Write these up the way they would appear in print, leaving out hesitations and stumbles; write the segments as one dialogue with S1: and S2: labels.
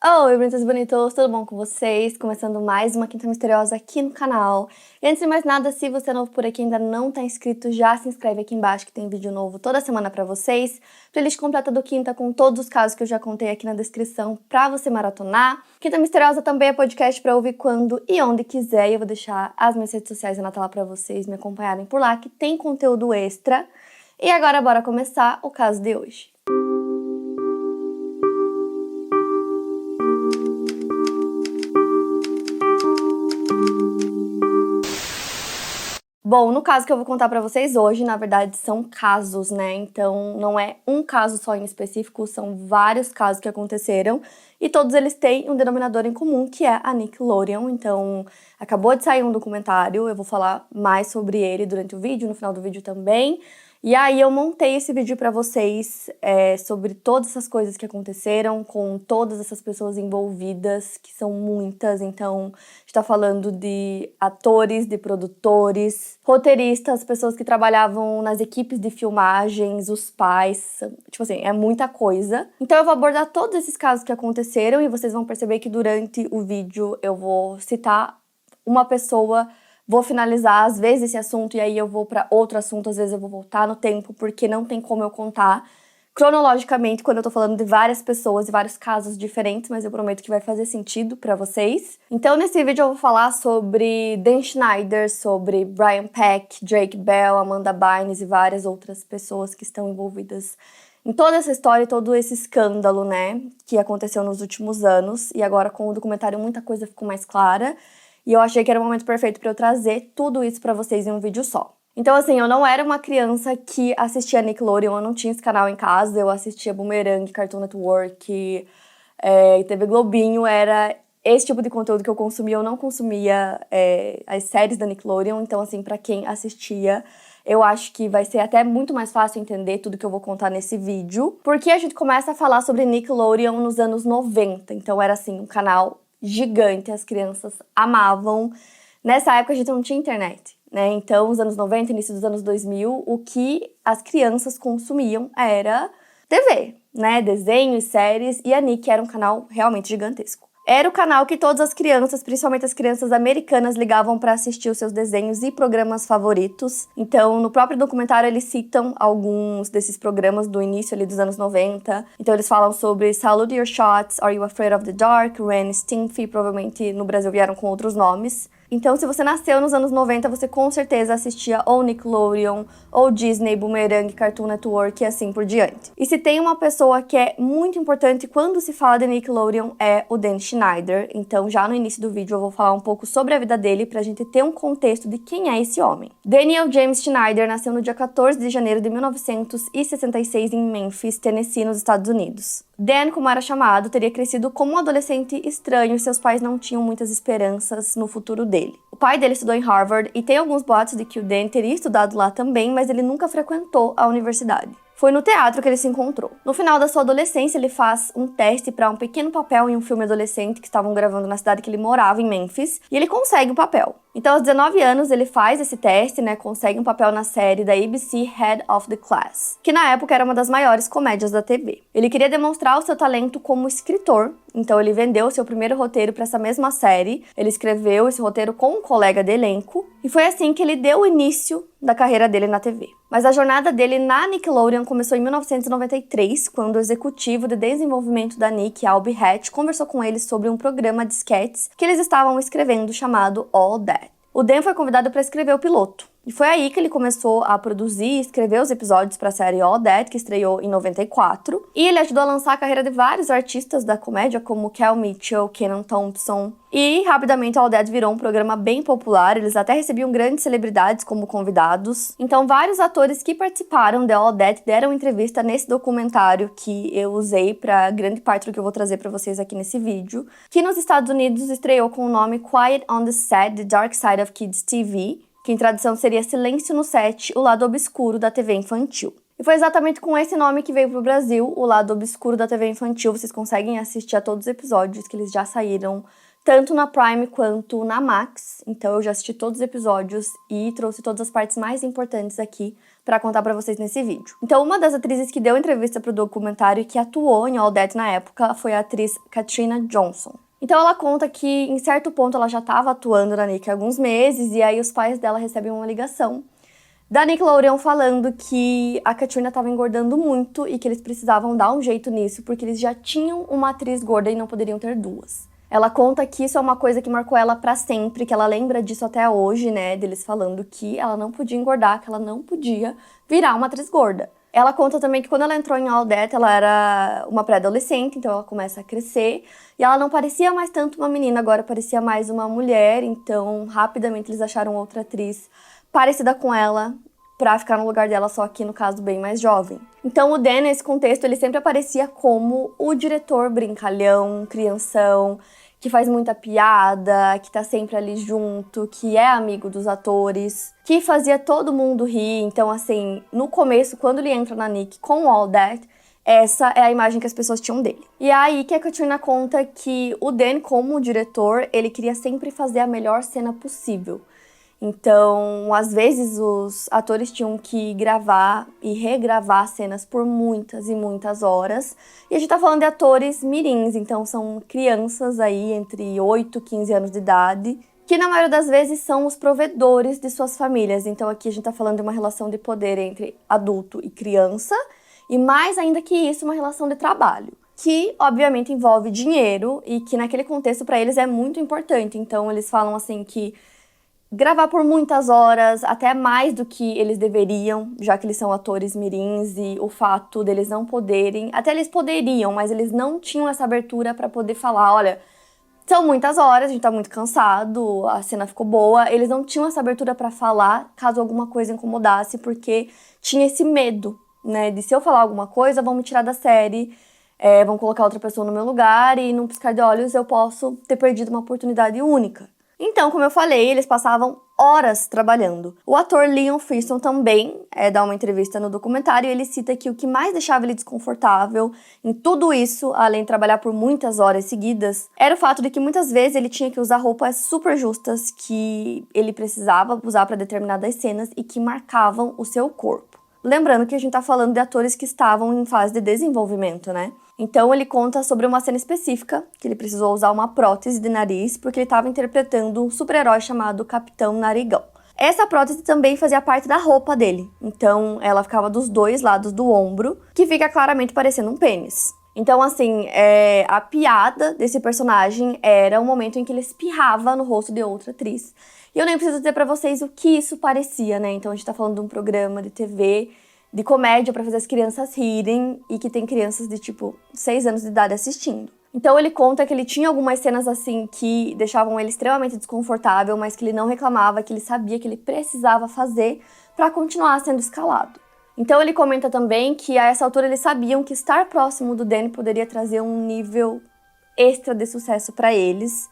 S1: Oi, bonitos e bonitos, tudo bom com vocês? Começando mais uma Quinta Misteriosa aqui no canal. E antes de mais nada, se você é novo por aqui e ainda não tá inscrito, já se inscreve aqui embaixo que tem vídeo novo toda semana pra vocês. Playlist completa do Quinta com todos os casos que eu já contei aqui na descrição pra você maratonar. Quinta Misteriosa também é podcast pra ouvir quando e onde quiser. E eu vou deixar as minhas redes sociais na tela pra vocês me acompanharem por lá, que tem conteúdo extra. E agora bora começar o caso de hoje. Bom, no caso que eu vou contar pra vocês hoje, na verdade são casos, né? Então não é um caso só em específico, são vários casos que aconteceram e todos eles têm um denominador em comum, que é a Nickelodeon. Então acabou de sair um documentário, eu vou falar mais sobre ele durante o vídeo, no final do vídeo também. E aí eu montei esse vídeo pra vocês sobre todas essas coisas que aconteceram, com todas essas pessoas envolvidas, que são muitas. Então, a gente tá falando de atores, de produtores, roteiristas, pessoas que trabalhavam nas equipes de filmagens, os pais, tipo assim, é muita coisa. Então eu vou abordar todos esses casos que aconteceram e vocês vão perceber que durante o vídeo eu vou citar uma pessoa. Vou finalizar, às vezes, esse assunto e aí eu vou para outro assunto, às vezes eu vou voltar no tempo, porque não tem como eu contar cronologicamente quando eu tô falando de várias pessoas e vários casos diferentes, mas eu prometo que vai fazer sentido pra vocês. Então, nesse vídeo eu vou falar sobre Dan Schneider, sobre Brian Peck, Drake Bell, Amanda Bynes e várias outras pessoas que estão envolvidas em toda essa história e todo esse escândalo, né, que aconteceu nos últimos anos. E agora, com o documentário, muita coisa ficou mais clara. E eu achei que era o momento perfeito para eu trazer tudo isso para vocês em um vídeo só. Então, assim, eu não era uma criança que assistia Nickelodeon, eu não tinha esse canal em casa, eu assistia Boomerang, Cartoon Network, TV Globinho, era esse tipo de conteúdo que eu consumia. Eu não consumia as séries da Nickelodeon, então, assim, pra quem assistia, eu acho que vai ser até muito mais fácil entender tudo que eu vou contar nesse vídeo, porque a gente começa a falar sobre Nickelodeon nos anos 90, então era, assim, um canal gigante, as crianças amavam. Nessa época a gente não tinha internet, né? Então, os anos 90, início dos anos 2000, o que as crianças consumiam era TV, né? Desenhos, séries, e a Nick era um canal realmente gigantesco. Era o canal que todas as crianças, principalmente as crianças americanas, ligavam para assistir os seus desenhos e programas favoritos. Então, no próprio documentário, eles citam alguns desses programas do início ali dos anos 90. Então, eles falam sobre Salute Your Shots, Are You Afraid of the Dark, Ren Stimpy, provavelmente no Brasil vieram com outros nomes. Então, se você nasceu nos anos 90, você com certeza assistia ou Nickelodeon, ou Disney, Boomerang, Cartoon Network e assim por diante. E se tem uma pessoa que é muito importante quando se fala de Nickelodeon é o Dan Schneider. Então, já no início do vídeo eu vou falar um pouco sobre a vida dele pra gente ter um contexto de quem é esse homem. Daniel James Schneider nasceu no dia 14 de janeiro de 1966 em Memphis, Tennessee, nos Estados Unidos. Dan, como era chamado, teria crescido como um adolescente estranho e seus pais não tinham muitas esperanças no futuro dele. O pai dele estudou em Harvard e tem alguns boatos de que o Dan teria estudado lá também, mas ele nunca frequentou a universidade. Foi no teatro que ele se encontrou. No final da sua adolescência, ele faz um teste para um pequeno papel em um filme adolescente que estavam gravando na cidade que ele morava, em Memphis, e ele consegue o papel. Então, aos 19 anos, ele faz esse teste, né, consegue um papel na série da ABC Head of the Class, que na época era uma das maiores comédias da TV. Ele queria demonstrar o seu talento como escritor, então ele vendeu o seu primeiro roteiro para essa mesma série. Ele escreveu esse roteiro com um colega de elenco, e foi assim que ele deu o início da carreira dele na TV. Mas a jornada dele na Nickelodeon começou em 1993, quando o executivo de desenvolvimento da Nick, Albie Hatch, conversou com eles sobre um programa de sketches que eles estavam escrevendo chamado All That. O Dan foi convidado para escrever o piloto. E foi aí que ele começou a produzir e escrever os episódios para a série All That, que estreou em 94. E ele ajudou a lançar a carreira de vários artistas da comédia, como Kel Mitchell, Kenan Thompson. E rapidamente All That virou um programa bem popular, eles até recebiam grandes celebridades como convidados. Então vários atores que participaram de All That deram entrevista nesse documentário que eu usei para grande parte do que eu vou trazer para vocês aqui nesse vídeo, que nos Estados Unidos estreou com o nome Quiet on the Set, The Dark Side of Kids TV, que em tradução seria Silêncio no Set, o lado obscuro da TV infantil. E foi exatamente com esse nome que veio pro Brasil, o lado obscuro da TV infantil. Vocês conseguem assistir a todos os episódios que eles já saíram, tanto na Prime quanto na Max. Então eu já assisti todos os episódios e trouxe todas as partes mais importantes aqui pra contar pra vocês nesse vídeo. Então, uma das atrizes que deu entrevista pro documentário e que atuou em All That na época foi a atriz Katrina Johnson. Então, ela conta que, em certo ponto, ela já estava atuando na Nick há alguns meses, e aí os pais dela recebem uma ligação da Nickelodeon falando que a Katrina estava engordando muito e que eles precisavam dar um jeito nisso, porque eles já tinham uma atriz gorda e não poderiam ter duas. Ela conta que isso é uma coisa que marcou ela pra sempre, que ela lembra disso até hoje, né, deles falando que ela não podia engordar, que ela não podia virar uma atriz gorda. Ela conta também que quando ela entrou em All That, ela era uma pré-adolescente, então ela começa a crescer, e ela não parecia mais tanto uma menina, agora parecia mais uma mulher, então rapidamente eles acharam outra atriz parecida com ela, pra ficar no lugar dela, só que no caso bem mais jovem. Então o Dan, nesse contexto, ele sempre aparecia como o diretor brincalhão, crianção, que faz muita piada, que tá sempre ali junto, que é amigo dos atores, que fazia todo mundo rir. Então, assim, no começo, quando ele entra na Nick com All That, essa é a imagem que as pessoas tinham dele. E é aí que a Katrina conta que o Dan, como diretor, ele queria sempre fazer a melhor cena possível. Então, às vezes, os atores tinham que gravar e regravar cenas por muitas e muitas horas. E a gente tá falando de atores mirins, então são crianças aí entre 8 e 15 anos de idade, que na maioria das vezes são os provedores de suas famílias. Então aqui a gente tá falando de uma relação de poder entre adulto e criança, e mais ainda que isso, uma relação de trabalho, que obviamente envolve dinheiro e que naquele contexto para eles é muito importante. Então eles falam assim que gravar por muitas horas, até mais do que eles deveriam, já que eles são atores mirins, e o fato deles não poderem, até eles poderiam, mas eles não tinham essa abertura para poder falar, olha, são muitas horas, a gente tá muito cansado, a cena ficou boa. Eles não tinham essa abertura para falar caso alguma coisa incomodasse, porque tinha esse medo, né, de se eu falar alguma coisa, vão me tirar da série, vão colocar outra pessoa no meu lugar, e num piscar de olhos eu posso ter perdido uma oportunidade única. Então, como eu falei, eles passavam horas trabalhando. O ator Leon Friston também dá uma entrevista no documentário e ele cita que o que mais deixava ele desconfortável em tudo isso, além de trabalhar por muitas horas seguidas, era o fato de que muitas vezes ele tinha que usar roupas super justas que ele precisava usar para determinadas cenas e que marcavam o seu corpo. Lembrando que a gente tá falando de atores que estavam em fase de desenvolvimento, né? Então ele conta sobre uma cena específica, que ele precisou usar uma prótese de nariz, porque ele estava interpretando um super-herói chamado Capitão Narigão. Essa prótese também fazia parte da roupa dele, então ela ficava dos dois lados do ombro, que fica claramente parecendo um pênis. Então, assim, a piada desse personagem era o momento em que ele espirrava no rosto de outra atriz. E eu nem preciso dizer pra vocês o que isso parecia, né? Então a gente tá falando de um programa de TV, de comédia pra fazer as crianças rirem e que tem crianças de, tipo, 6 anos de idade assistindo. Então ele conta que ele tinha algumas cenas, assim, que deixavam ele extremamente desconfortável, mas que ele não reclamava, que ele sabia que ele precisava fazer pra continuar sendo escalado. Então ele comenta também que a essa altura eles sabiam que estar próximo do Danny poderia trazer um nível extra de sucesso pra eles.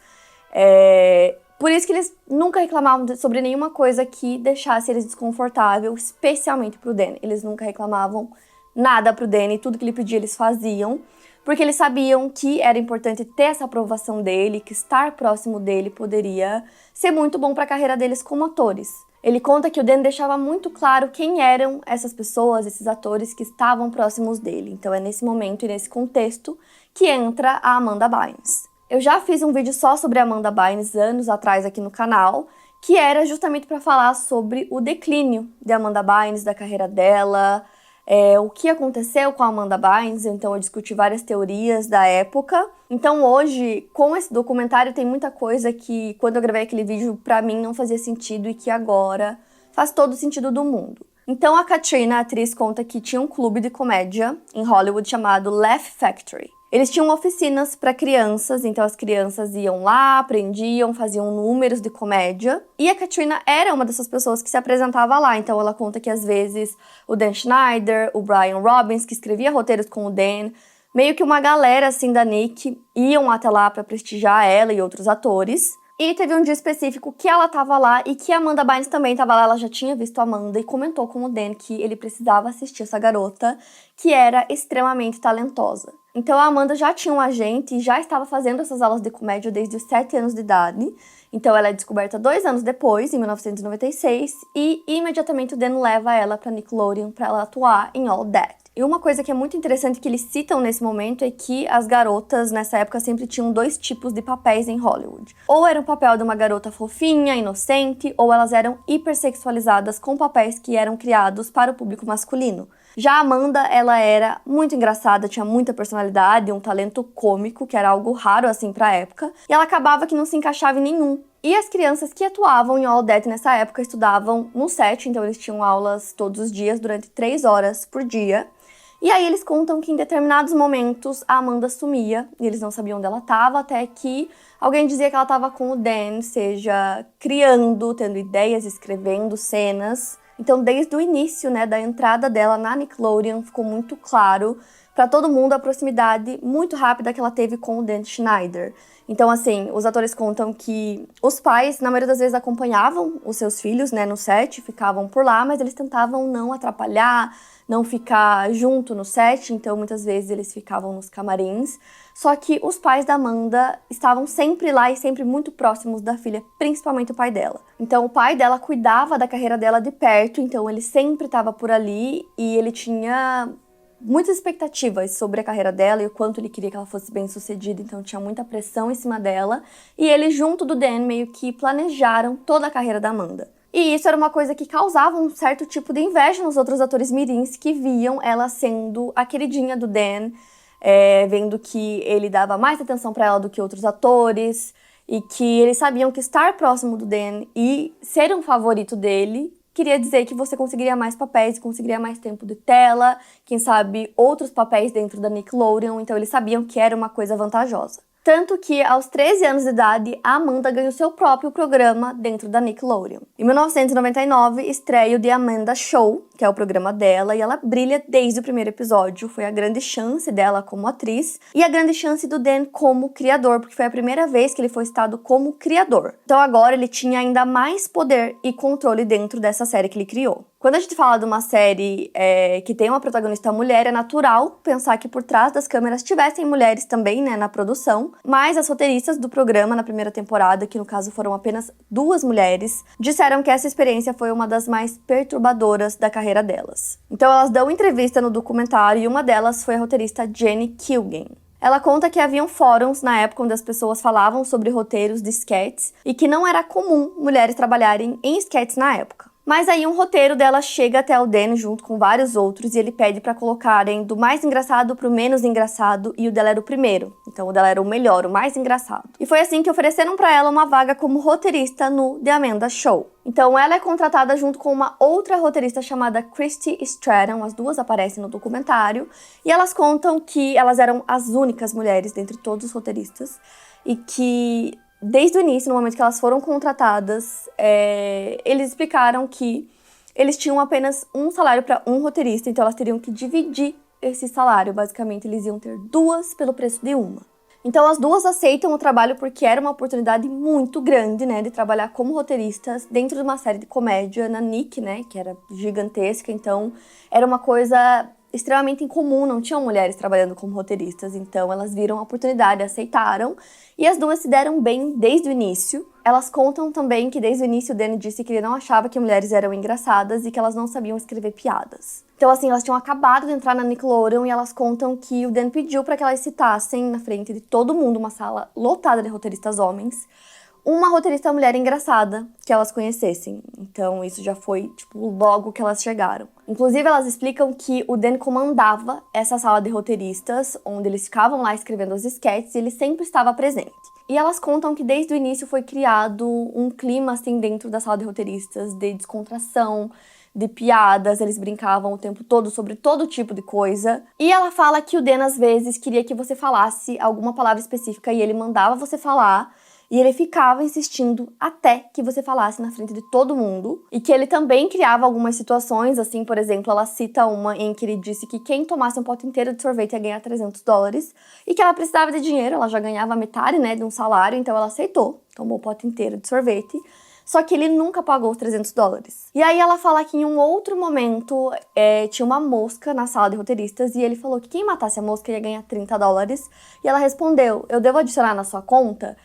S1: Por isso que eles nunca reclamavam sobre nenhuma coisa que deixasse eles desconfortável, especialmente pro Danny. Eles nunca reclamavam nada pro Danny, tudo que ele pedia eles faziam, porque eles sabiam que era importante ter essa aprovação dele, que estar próximo dele poderia ser muito bom para a carreira deles como atores. Ele conta que o Danny deixava muito claro quem eram essas pessoas, esses atores que estavam próximos dele. Então é nesse momento e nesse contexto que entra a Amanda Bynes. Eu já fiz um vídeo só sobre a Amanda Bynes anos atrás aqui no canal, que era justamente para falar sobre o declínio de Amanda Bynes, da carreira dela, o que aconteceu com a Amanda Bynes. Então eu discuti várias teorias da época. Então hoje, com esse documentário, tem muita coisa que, quando eu gravei aquele vídeo, pra mim não fazia sentido e que agora faz todo o sentido do mundo. Então a Katrina, a atriz, conta que tinha um clube de comédia em Hollywood chamado Laugh Factory. Eles tinham oficinas para crianças, então as crianças iam lá, aprendiam, faziam números de comédia. E a Katrina era uma dessas pessoas que se apresentava lá, então ela conta que às vezes o Dan Schneider, o Brian Robbins, que escrevia roteiros com o Dan, meio que uma galera assim da Nick, iam até lá para prestigiar ela e outros atores. E teve um dia específico que ela tava lá e que a Amanda Bynes também tava lá. Ela já tinha visto a Amanda e comentou com o Dan que ele precisava assistir essa garota, que era extremamente talentosa. Então a Amanda já tinha um agente e já estava fazendo essas aulas de comédia desde os 7 anos de idade. Então ela é descoberta 2 anos depois, em 1996, e imediatamente o Dan leva ela para Nickelodeon para ela atuar em All That. E uma coisa que é muito interessante que eles citam nesse momento é que as garotas nessa época sempre tinham 2 tipos de papéis em Hollywood. Ou era o papel de uma garota fofinha, inocente, ou elas eram hipersexualizadas com papéis que eram criados para o público masculino. Já a Amanda, ela era muito engraçada, tinha muita personalidade, um talento cômico, que era algo raro assim pra época, e ela acabava que não se encaixava em nenhum. E as crianças que atuavam em All That nessa época estudavam no set, então eles tinham aulas todos os dias, durante 3 horas por dia. E aí eles contam que em determinados momentos a Amanda sumia, e eles não sabiam onde ela estava, até que alguém dizia que ela estava com o Dan, seja criando, tendo ideias, escrevendo cenas. Então, desde o início, da entrada dela na Nickelodeon, ficou muito claro para todo mundo a proximidade muito rápida que ela teve com o Dan Schneider. Então, assim, os atores contam que os pais, na maioria das vezes, acompanhavam os seus filhos, no set, ficavam por lá, mas eles tentavam não atrapalhar, não ficar junto no set, então muitas vezes eles ficavam nos camarins. Só que os pais da Amanda estavam sempre lá e sempre muito próximos da filha, principalmente o pai dela. Então o pai dela cuidava da carreira dela de perto, então ele sempre estava por ali e ele tinha muitas expectativas sobre a carreira dela e o quanto ele queria que ela fosse bem-sucedida, então tinha muita pressão em cima dela. E eles, junto do Dan, meio que planejaram toda a carreira da Amanda. E isso era uma coisa que causava um certo tipo de inveja nos outros atores mirins que viam ela sendo a queridinha do Dan, vendo que ele dava mais atenção pra ela do que outros atores, e que eles sabiam que estar próximo do Dan e ser um favorito dele queria dizer que você conseguiria mais papéis, conseguiria mais tempo de tela, quem sabe outros papéis dentro da Nickelodeon, então eles sabiam que era uma coisa vantajosa. Tanto que, aos 13 anos de idade, a Amanda ganhou seu próprio programa dentro da Nickelodeon. Em 1999, estreia o The Amanda Show, que é o programa dela, e ela brilha desde o primeiro episódio. Foi a grande chance dela como atriz e a grande chance do Dan como criador, porque foi a primeira vez que ele foi citado como criador. Então agora ele tinha ainda mais poder e controle dentro dessa série que ele criou. Quando a gente fala de uma série que tem uma protagonista mulher, é natural pensar que por trás das câmeras tivessem mulheres também, na produção, mas as roteiristas do programa na primeira temporada, que no caso foram apenas 2 mulheres, disseram que essa experiência foi uma das mais perturbadoras da carreira delas. Então elas dão entrevista no documentário e uma delas foi a roteirista Jenny Kilgan. Ela conta que haviam fóruns na época onde as pessoas falavam sobre roteiros de sketches e que não era comum mulheres trabalharem em sketches na época. Mas aí um roteiro dela chega até o Dan junto com vários outros e ele pede pra colocarem do mais engraçado pro menos engraçado e o dela era o primeiro. Então o dela era o melhor, o mais engraçado. E foi assim que ofereceram pra ela uma vaga como roteirista no The Amanda Show. Então ela é contratada junto com uma outra roteirista chamada Christy Stratton, as 2 aparecem no documentário, e elas contam que elas eram as únicas mulheres dentre todos os roteiristas e que desde o início, no momento que elas foram contratadas, eles explicaram que eles tinham apenas um salário para um roteirista, então elas teriam que dividir esse salário. Basicamente, eles iam ter 2 pelo preço de uma. Então, as 2 aceitam o trabalho porque era uma oportunidade muito grande, de trabalhar como roteiristas dentro de uma série de comédia na Nick, que era gigantesca. Então, era uma coisa extremamente incomum, não tinham mulheres trabalhando como roteiristas, então elas viram a oportunidade, aceitaram, e as 2 se deram bem desde o início. Elas contam também que desde o início o Dan disse que ele não achava que mulheres eram engraçadas e que elas não sabiam escrever piadas. Então assim, elas tinham acabado de entrar na Nickelodeon e elas contam que o Dan pediu para que elas citassem na frente de todo mundo, uma sala lotada de roteiristas homens, uma roteirista mulher engraçada que elas conhecessem. Então isso já foi, logo que elas chegaram. Inclusive, elas explicam que o Dan comandava essa sala de roteiristas, onde eles ficavam lá escrevendo os sketches, e ele sempre estava presente. E elas contam que desde o início foi criado um clima, assim, dentro da sala de roteiristas, de descontração, de piadas, eles brincavam o tempo todo sobre todo tipo de coisa. E ela fala que o Dan, às vezes, queria que você falasse alguma palavra específica e ele mandava você falar, e ele ficava insistindo até que você falasse na frente de todo mundo. E que ele também criava algumas situações, assim, por exemplo, ela cita uma em que ele disse que quem tomasse um pote inteiro de sorvete ia ganhar $300. E que ela precisava de dinheiro, ela já ganhava metade, de um salário, então ela aceitou. Tomou o pote inteiro de sorvete. só que ele nunca pagou os $300. E aí ela fala que em um outro momento tinha uma mosca na sala de roteiristas e ele falou que quem matasse a mosca ia ganhar $30. E ela respondeu, eu devo adicionar na sua conta?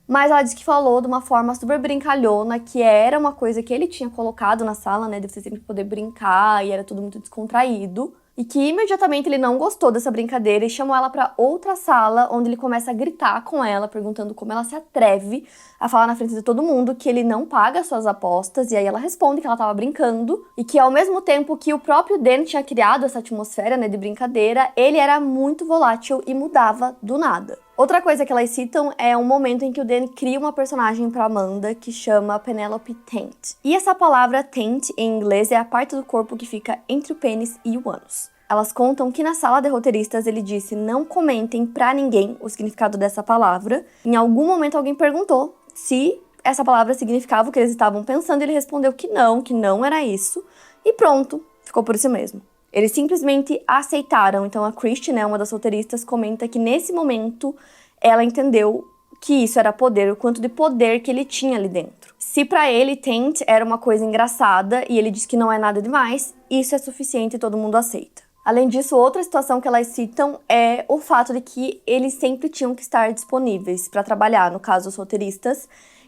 S1: Mas ela disse que falou de uma forma super brincalhona, que era uma coisa que ele tinha colocado na sala, né, de você sempre poder brincar e era tudo muito descontraído. E que imediatamente ele não gostou dessa brincadeira e chamou ela pra outra sala, onde ele começa a gritar com ela, perguntando como ela se atreve a falar na frente de todo mundo que ele não paga suas apostas. E aí ela responde que ela tava brincando e que ao mesmo tempo que o próprio Dan tinha criado essa atmosfera, né, de brincadeira, ele era muito volátil e mudava do nada. Outra coisa que elas citam é um momento em que o Dan cria uma personagem para Amanda que chama Penelope Taint. E essa palavra taint em inglês é a parte do corpo que fica entre o pênis e o ânus. Elas contam que na sala de roteiristas ele disse não comentem pra ninguém o significado dessa palavra. Em algum momento alguém perguntou se essa palavra significava o que eles estavam pensando e ele respondeu que não era isso. E pronto, ficou por isso mesmo. Eles simplesmente aceitaram. Então a Christy, né, uma das roteiristas, comenta que nesse momento ela entendeu que isso era poder, o quanto de poder que ele tinha ali dentro. Se pra ele taint era uma coisa engraçada e ele diz que não é nada demais, isso é suficiente e todo mundo aceita. Além disso, outra situação que elas citam é o fato de que eles sempre tinham que estar disponíveis para trabalhar, no caso os roteiristas.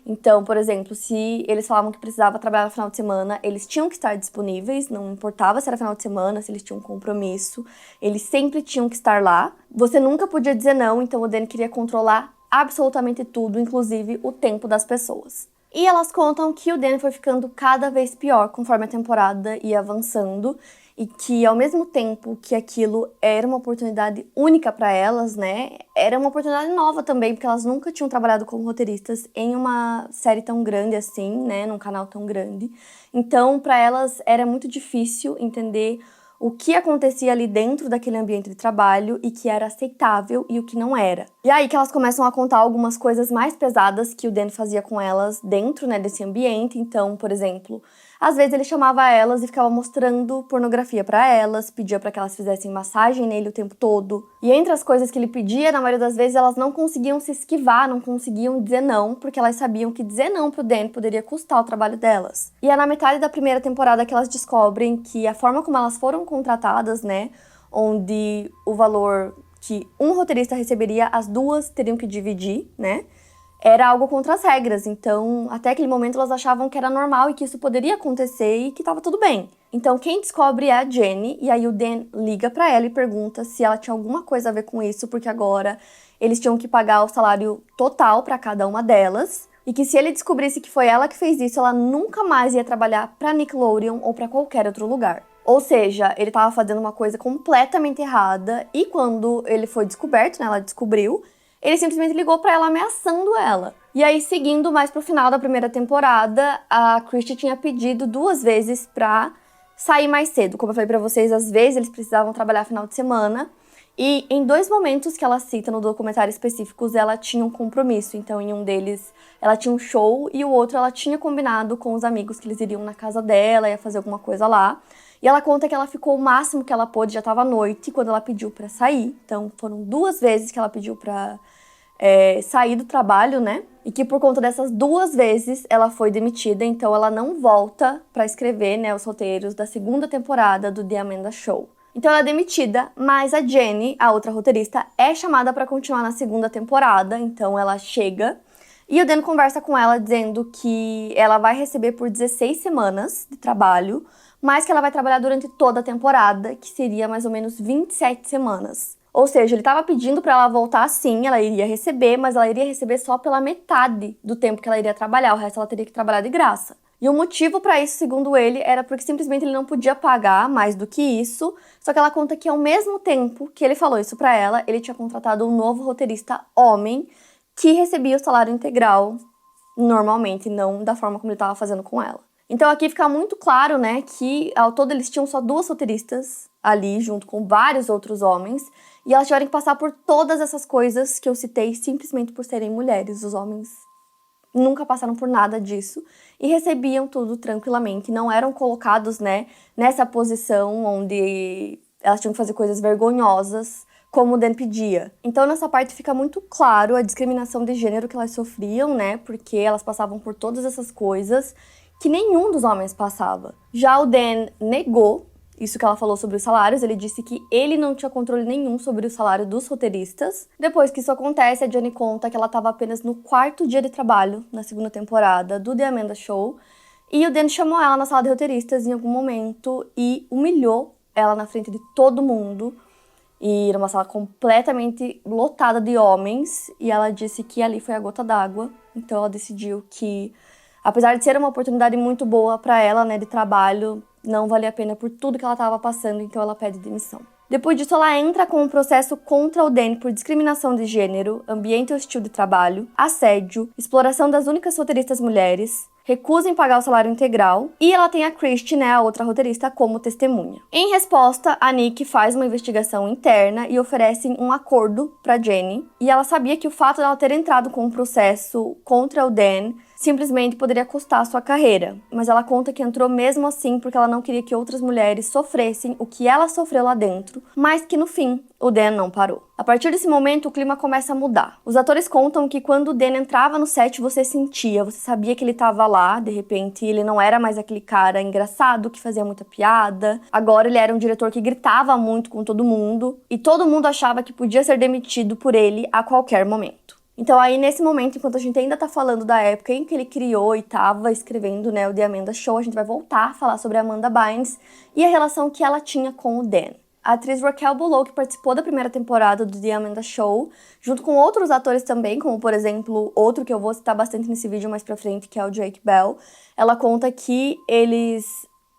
S1: Então, por exemplo, se eles falavam que precisava trabalhar no final de semana, eles tinham que estar disponíveis, não importava se era final de semana, se eles tinham um compromisso, eles sempre tinham que estar lá. Você nunca podia dizer não, então o Dan queria controlar absolutamente tudo, inclusive o tempo das pessoas. E elas contam que o Dan foi ficando cada vez pior conforme a temporada ia avançando, e que ao mesmo tempo que aquilo era uma oportunidade única para elas, né, era uma oportunidade nova também, porque elas nunca tinham trabalhado como roteiristas em uma série tão grande assim, né, num canal tão grande. Então, para elas era muito difícil entender o que acontecia ali dentro daquele ambiente de trabalho e que era aceitável e o que não era. E aí que elas começam a contar algumas coisas mais pesadas que o Dan fazia com elas dentro, né, desse ambiente. Então, por exemplo, às vezes ele chamava elas e ficava mostrando pornografia pra elas, pedia pra que elas fizessem massagem nele o tempo todo. E entre as coisas que ele pedia, na maioria das vezes elas não conseguiam se esquivar, não conseguiam dizer não, porque elas sabiam que dizer não pro Dan poderia custar o trabalho delas. E é na metade da primeira temporada que elas descobrem que a forma como elas foram contratadas, né, onde o valor que um roteirista receberia, as duas teriam que dividir, né, era algo contra as regras. Então, até aquele momento elas achavam que era normal e que isso poderia acontecer e que tava tudo bem. Então, quem descobre é a Jenny, e aí o Dan liga pra ela e pergunta se ela tinha alguma coisa a ver com isso, porque agora eles tinham que pagar o salário total pra cada uma delas, e que se ele descobrisse que foi ela que fez isso, ela nunca mais ia trabalhar pra Nickelodeon ou pra qualquer outro lugar. Ou seja, ele tava fazendo uma coisa completamente errada, e quando ele foi descoberto, né, ela descobriu, ele simplesmente ligou pra ela ameaçando ela. E aí, seguindo mais pro final da primeira temporada, a Christy tinha pedido 2 vezes pra sair mais cedo. Como eu falei pra vocês, às vezes eles precisavam trabalhar final de semana. E em 2 momentos que ela cita no documentário específicos, ela tinha um compromisso. Então, em um deles, ela tinha um show e o outro ela tinha combinado com os amigos que eles iriam na casa dela, ia fazer alguma coisa lá. E ela conta que ela ficou o máximo que ela pôde, já tava à noite, quando ela pediu pra sair. Então, foram 2 vezes que ela pediu pra sair do trabalho, né? E que por conta dessas 2 vezes ela foi demitida, então ela não volta pra escrever, né, os roteiros da segunda temporada do The Amanda Show. Então ela é demitida, mas a Jenny, a outra roteirista, é chamada pra continuar na segunda temporada, então ela chega e o Dan conversa com ela dizendo que ela vai receber por 16 semanas de trabalho, mas que ela vai trabalhar durante toda a temporada, que seria mais ou menos 27 semanas. Ou seja, ele estava pedindo para ela voltar sim, ela iria receber, mas ela iria receber só pela metade do tempo que ela iria trabalhar, o resto ela teria que trabalhar de graça. E o motivo para isso, segundo ele, era porque simplesmente ele não podia pagar mais do que isso, só que ela conta que ao mesmo tempo que ele falou isso para ela, ele tinha contratado um novo roteirista homem que recebia o salário integral normalmente, não da forma como ele estava fazendo com ela. Então aqui fica muito claro, né, que ao todo eles tinham só 2 roteiristas ali, junto com vários outros homens, e elas tiveram que passar por todas essas coisas que eu citei simplesmente por serem mulheres. Os homens nunca passaram por nada disso e recebiam tudo tranquilamente, não eram colocados, né, nessa posição onde elas tinham que fazer coisas vergonhosas como o Dan pedia. Então, nessa parte fica muito claro a discriminação de gênero que elas sofriam, né? Porque elas passavam por todas essas coisas que nenhum dos homens passava. Já o Dan negou isso que ela falou sobre os salários. Ele disse que ele não tinha controle nenhum sobre o salário dos roteiristas. Depois que isso acontece, a Jenny conta que ela estava apenas no 4º dia de trabalho na 2ª temporada do The Amanda Show. E o Dan chamou ela na sala de roteiristas em algum momento e humilhou ela na frente de todo mundo. E era uma sala completamente lotada de homens. E ela disse que ali foi a gota d'água. Então ela decidiu que, apesar de ser uma oportunidade muito boa para ela, né, de trabalho, não valia a pena por tudo que ela estava passando, então ela pede demissão. Depois disso, ela entra com um processo contra o Dan por discriminação de gênero, ambiente hostil de trabalho, assédio, exploração das únicas roteiristas mulheres, recusa em pagar o salário integral, e ela tem a Christy, né, a outra roteirista, como testemunha. Em resposta, a Nick faz uma investigação interna e oferece um acordo para Jenny, e ela sabia que o fato dela ter entrado com um processo contra o Dan simplesmente poderia custar a sua carreira, mas ela conta que entrou mesmo assim porque ela não queria que outras mulheres sofressem o que ela sofreu lá dentro, mas que no fim o Dan não parou. A partir desse momento, o clima começa a mudar. Os atores contam que quando o Dan entrava no set, você sentia, você sabia que ele estava lá, de repente ele não era mais aquele cara engraçado que fazia muita piada. Agora ele era um diretor que gritava muito com todo mundo e todo mundo achava que podia ser demitido por ele a qualquer momento. Então aí, nesse momento, enquanto a gente ainda tá falando da época em que ele criou e tava escrevendo, né, o The Amanda Show, a gente vai voltar a falar sobre a Amanda Bynes e a relação que ela tinha com o Dan. A atriz Raquel Bullock participou da 1ª temporada do The Amanda Show, junto com outros atores também, como, por exemplo, outro que eu vou citar bastante nesse vídeo mais pra frente, que é o Drake Bell. Ela conta que eles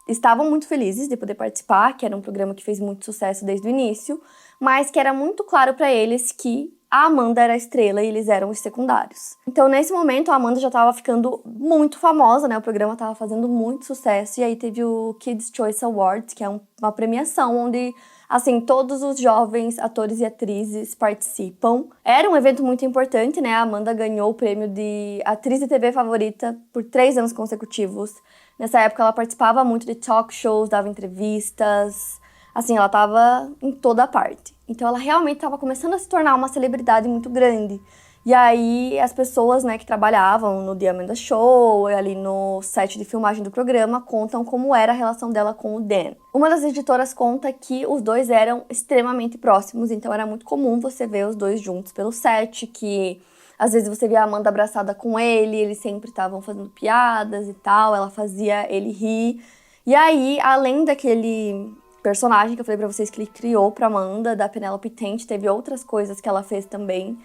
S1: estavam muito felizes de poder participar, que era um programa que fez muito sucesso desde o início, mas que era muito claro pra eles que a Amanda era a estrela e eles eram os secundários. Então, nesse momento, a Amanda já estava ficando muito famosa, né? O programa estava fazendo muito sucesso. E aí teve o Kids' Choice Awards, que é uma premiação onde, assim, todos os jovens atores e atrizes participam. Era um evento muito importante, né? A Amanda ganhou o prêmio de atriz de TV favorita por 3 anos consecutivos. Nessa época, ela participava muito de talk shows, dava entrevistas. Assim, ela tava em toda parte. Então, ela realmente estava começando a se tornar uma celebridade muito grande. E aí, as pessoas, né, que trabalhavam no The Amanda Show, ali no set de filmagem do programa, contam como era a relação dela com o Dan. Uma das editoras conta que os dois eram extremamente próximos, então era muito comum você ver os dois juntos pelo set, que às vezes você via a Amanda abraçada com ele, eles sempre estavam fazendo piadas e tal, ela fazia ele rir. E aí, além daquele personagem que eu falei pra vocês que ele criou pra Amanda, da Penelope Tent, teve outras coisas que ela fez também,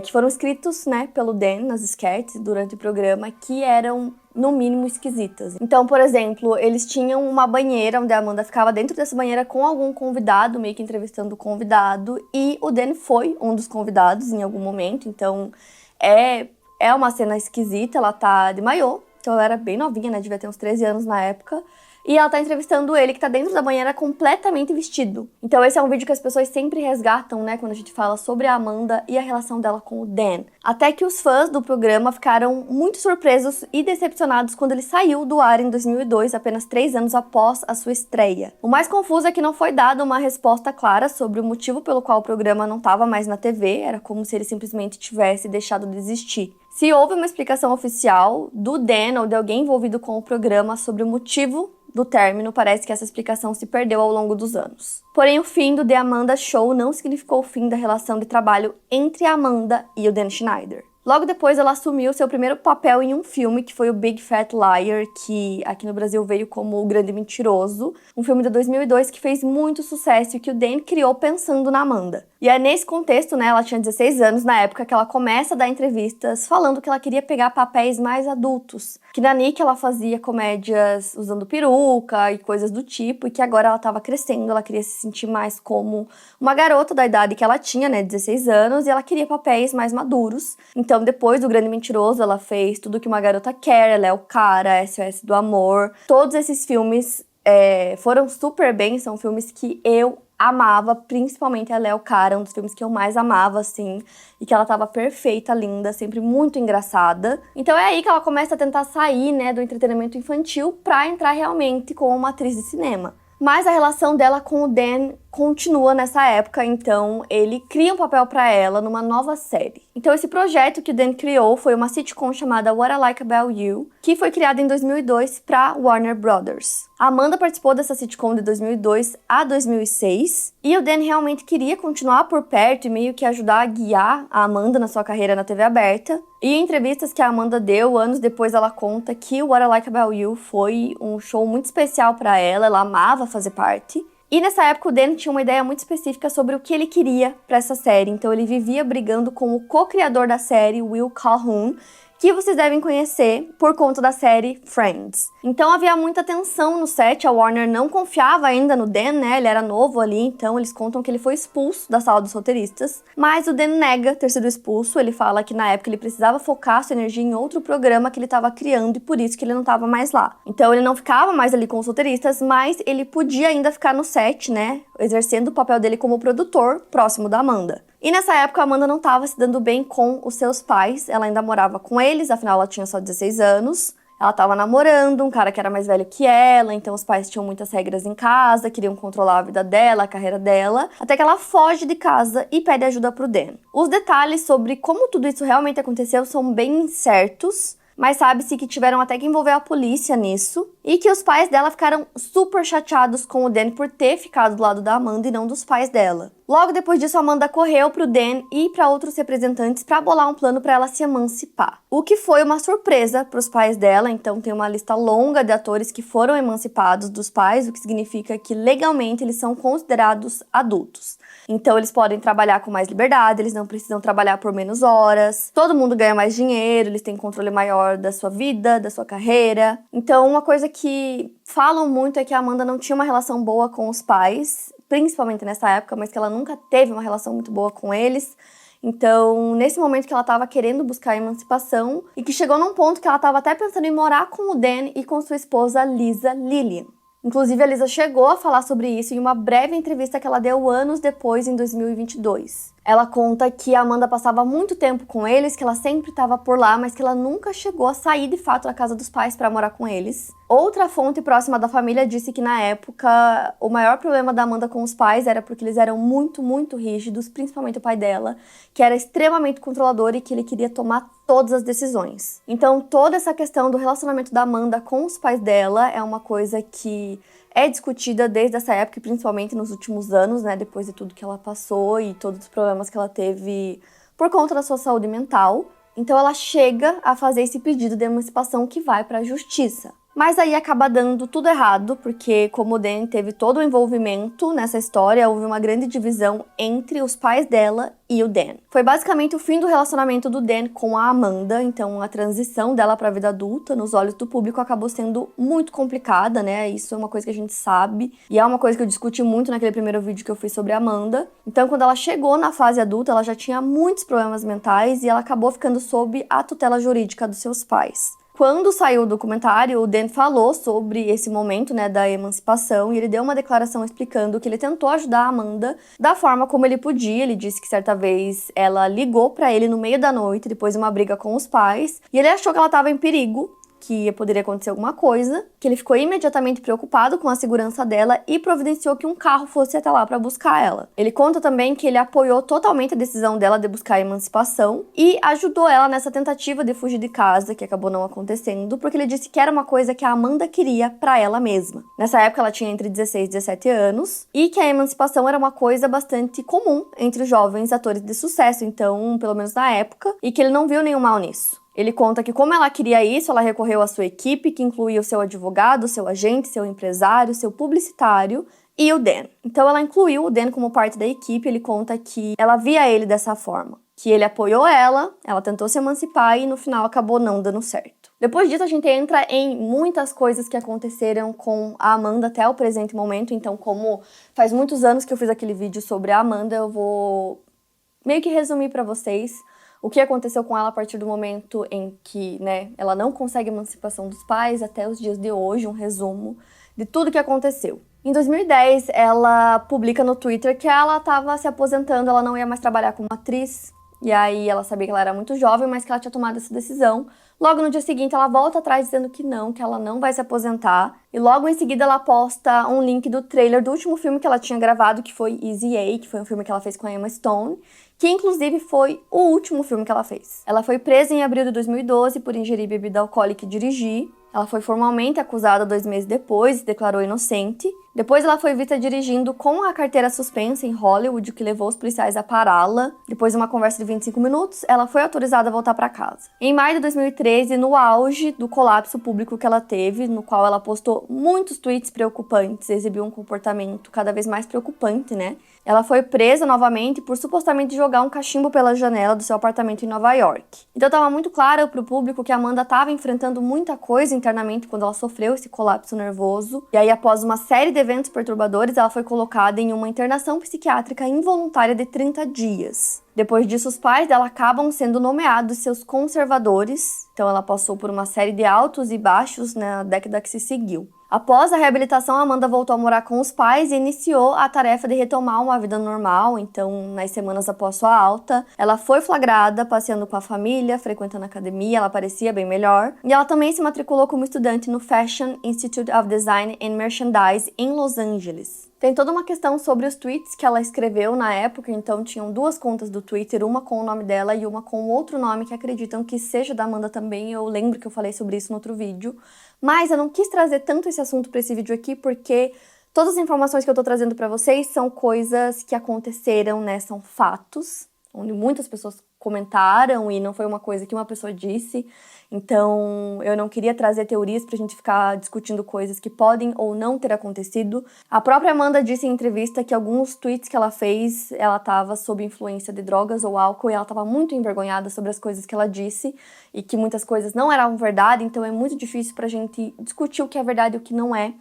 S1: que foram escritos, né, pelo Dan nas sketches durante o programa, que eram, no mínimo, esquisitas. Então, por exemplo, eles tinham uma banheira onde a Amanda ficava dentro dessa banheira com algum convidado, meio que entrevistando o convidado, e o Dan foi um dos convidados em algum momento, então é uma cena esquisita. Ela tá de maiô, então ela era bem novinha, né, devia ter uns 13 anos na época. E ela tá entrevistando ele, que tá dentro da banheira completamente vestido. Então esse é um vídeo que as pessoas sempre resgatam, né, quando a gente fala sobre a Amanda e a relação dela com o Dan. Até que os fãs do programa ficaram muito surpresos e decepcionados quando ele saiu do ar em 2002, apenas 3 anos após a sua estreia. O mais confuso é que não foi dada uma resposta clara sobre o motivo pelo qual o programa não estava mais na TV, era como se ele simplesmente tivesse deixado de existir. Se houve uma explicação oficial do Dan ou de alguém envolvido com o programa sobre o motivo do término, parece que essa explicação se perdeu ao longo dos anos. Porém, o fim do The Amanda Show não significou o fim da relação de trabalho entre a Amanda e o Dan Schneider. Logo depois, ela assumiu seu primeiro papel em um filme, que foi o Big Fat Liar, que aqui no Brasil veio como O Grande Mentiroso, um filme de 2002 que fez muito sucesso e que o Dan criou pensando na Amanda. E é nesse contexto, né, ela tinha 16 anos na época, que ela começa a dar entrevistas falando que ela queria pegar papéis mais adultos. Que na Nick ela fazia comédias usando peruca e coisas do tipo, e que agora ela estava crescendo, ela queria se sentir mais como uma garota da idade que ela tinha, né, 16 anos, e ela queria papéis mais maduros. Então, depois do Grande Mentiroso, ela fez Tudo Que Uma Garota Quer, Ela é o Cara, SOS do Amor. Todos esses filmes foram super bem, são filmes que eu amava, principalmente Ela é o Cara, um dos filmes que eu mais amava, assim, e que ela tava perfeita, linda, sempre muito engraçada. Então é aí que ela começa a tentar sair, né, do entretenimento infantil pra entrar realmente como uma atriz de cinema. Mas a relação dela com o Dan continua nessa época, então ele cria um papel para ela numa nova série. Então esse projeto que o Dan criou foi uma sitcom chamada What I Like About You, que foi criada em 2002 para Warner Brothers. A Amanda participou dessa sitcom de 2002 a 2006 e o Dan realmente queria continuar por perto e meio que ajudar a guiar a Amanda na sua carreira na TV aberta. E em entrevistas que a Amanda deu, anos depois, ela conta que o What I Like About You foi um show muito especial para ela amava fazer parte. E nessa época o Dan tinha uma ideia muito específica sobre o que ele queria para essa série, então ele vivia brigando com o co-criador da série, Will Calhoun, que vocês devem conhecer por conta da série Friends. Então havia muita tensão no set, a Warner não confiava ainda no Dan, né? Ele era novo ali, então eles contam que ele foi expulso da sala dos roteiristas. Mas o Dan nega ter sido expulso, ele fala que na época ele precisava focar sua energia em outro programa que ele estava criando e por isso que ele não estava mais lá. Então ele não ficava mais ali com os roteiristas, mas ele podia ainda ficar no set, né? Exercendo o papel dele como produtor próximo da Amanda. E nessa época a Amanda não estava se dando bem com os seus pais, ela ainda morava com eles, afinal ela tinha só 16 anos. Ela estava namorando um cara que era mais velho que ela, então os pais tinham muitas regras em casa, queriam controlar a vida dela, a carreira dela, até que ela foge de casa e pede ajuda pro Dan. Os detalhes sobre como tudo isso realmente aconteceu são bem incertos, mas sabe-se que tiveram até que envolver a polícia nisso, e que os pais dela ficaram super chateados com o Dan por ter ficado do lado da Amanda e não dos pais dela. Logo depois disso, a Amanda correu pro Dan e para outros representantes para bolar um plano para ela se emancipar. O que foi uma surpresa para os pais dela, então tem uma lista longa de atores que foram emancipados dos pais, o que significa que legalmente eles são considerados adultos. Então eles podem trabalhar com mais liberdade, eles não precisam trabalhar por menos horas, todo mundo ganha mais dinheiro, eles têm controle maior da sua vida, da sua carreira. Então uma coisa que falam muito é que a Amanda não tinha uma relação boa com os pais, principalmente nessa época, mas que ela nunca teve uma relação muito boa com eles. Então, nesse momento que ela estava querendo buscar a emancipação e que chegou num ponto que ela estava até pensando em morar com o Dan e com sua esposa Lisa Lillian. Inclusive, a Lisa chegou a falar sobre isso em uma breve entrevista que ela deu anos depois, em 2022. Ela conta que a Amanda passava muito tempo com eles, que ela sempre estava por lá, mas que ela nunca chegou a sair de fato da casa dos pais para morar com eles. Outra fonte próxima da família disse que na época o maior problema da Amanda com os pais era porque eles eram muito, muito rígidos, principalmente o pai dela, que era extremamente controlador e que ele queria tomar todas as decisões. Então toda essa questão do relacionamento da Amanda com os pais dela é uma coisa que é discutida desde essa época, e principalmente nos últimos anos, né, depois de tudo que ela passou e todos os problemas que ela teve por conta da sua saúde mental. Então ela chega a fazer esse pedido de emancipação que vai para a justiça. Mas aí acaba dando tudo errado, porque como o Dan teve todo o envolvimento nessa história, houve uma grande divisão entre os pais dela e o Dan. Foi basicamente o fim do relacionamento do Dan com a Amanda, então a transição dela para a vida adulta, nos olhos do público, acabou sendo muito complicada, né? Isso é uma coisa que a gente sabe, e é uma coisa que eu discuti muito naquele primeiro vídeo que eu fiz sobre a Amanda. Então, quando ela chegou na fase adulta, ela já tinha muitos problemas mentais e ela acabou ficando sob a tutela jurídica dos seus pais. Quando saiu o documentário, o Dan falou sobre esse momento, né, da emancipação, e ele deu uma declaração explicando que ele tentou ajudar a Amanda da forma como ele podia. Ele disse que certa vez ela ligou pra ele no meio da noite, depois de uma briga com os pais, e ele achou que ela estava em perigo, que poderia acontecer alguma coisa, que ele ficou imediatamente preocupado com a segurança dela e providenciou que um carro fosse até lá para buscar ela. Ele conta também que ele apoiou totalmente a decisão dela de buscar a emancipação e ajudou ela nessa tentativa de fugir de casa, que acabou não acontecendo, porque ele disse que era uma coisa que a Amanda queria para ela mesma. Nessa época ela tinha entre 16 e 17 anos e que a emancipação era uma coisa bastante comum entre os jovens atores de sucesso, então, pelo menos na época, e que ele não viu nenhum mal nisso. Ele conta que como ela queria isso, ela recorreu à sua equipe, que incluía o seu advogado, seu agente, seu empresário, seu publicitário e o Dan. Então ela incluiu o Dan como parte da equipe. Ele conta que ela via ele dessa forma, que ele apoiou ela tentou se emancipar e no final acabou não dando certo. Depois disso a gente entra em muitas coisas que aconteceram com a Amanda até o presente momento. Então, como faz muitos anos que eu fiz aquele vídeo sobre a Amanda, eu vou meio que resumir pra vocês o que aconteceu com ela a partir do momento em que, né, ela não consegue a emancipação dos pais até os dias de hoje, um resumo de tudo que aconteceu. Em 2010, ela publica no Twitter que ela estava se aposentando, ela não ia mais trabalhar como atriz, E aí ela sabia que ela era muito jovem, mas que ela tinha tomado essa decisão. Logo no dia seguinte, ela volta atrás dizendo que ela não vai se aposentar. E logo em seguida, ela posta um link do trailer do último filme que ela tinha gravado, que foi Easy A, que foi um filme que ela fez com a Emma Stone, que inclusive foi o último filme que ela fez. Ela foi presa em abril de 2012 por ingerir bebida alcoólica e dirigir. Ela foi formalmente acusada 2 meses depois e se declarou inocente. Depois ela foi vista dirigindo com a carteira suspensa em Hollywood, o que levou os policiais a pará-la. Depois de uma conversa de 25 minutos, ela foi autorizada a voltar para casa. Em maio de 2013, no auge do colapso público que ela teve, no qual ela postou muitos tweets preocupantes, exibiu um comportamento cada vez mais preocupante, né? Ela foi presa novamente por supostamente jogar um cachimbo pela janela do seu apartamento em Nova York. Então estava muito claro para o público que a Amanda estava enfrentando muita coisa internamente quando ela sofreu esse colapso nervoso. E aí, após uma série de eventos perturbadores, ela foi colocada em uma internação psiquiátrica involuntária de 30 dias. Depois disso, os pais dela acabam sendo nomeados seus conservadores. Então ela passou por uma série de altos e baixos na década que se seguiu. Após a reabilitação, Amanda voltou a morar com os pais e iniciou a tarefa de retomar uma vida normal. Então, nas semanas após sua alta, ela foi flagrada passeando com a família, frequentando a academia, ela parecia bem melhor. E ela também se matriculou como estudante no Fashion Institute of Design and Merchandise em Los Angeles. Tem toda uma questão sobre os tweets que ela escreveu na época, então tinham 2 contas do Twitter, uma com o nome dela e uma com outro nome que acreditam que seja da Amanda também. Eu lembro que eu falei sobre isso no outro vídeo, mas eu não quis trazer tanto esse assunto para esse vídeo aqui porque todas as informações que eu tô trazendo para vocês são coisas que aconteceram, né? São fatos, onde muitas pessoas comentaram e não foi uma coisa que uma pessoa disse. Então, eu não queria trazer teorias pra gente ficar discutindo coisas que podem ou não ter acontecido. A própria Amanda disse em entrevista que alguns tweets que ela fez, ela estava sob influência de drogas ou álcool e ela estava muito envergonhada sobre as coisas que ela disse e que muitas coisas não eram verdade, então é muito difícil pra gente discutir o que é verdade e o que não é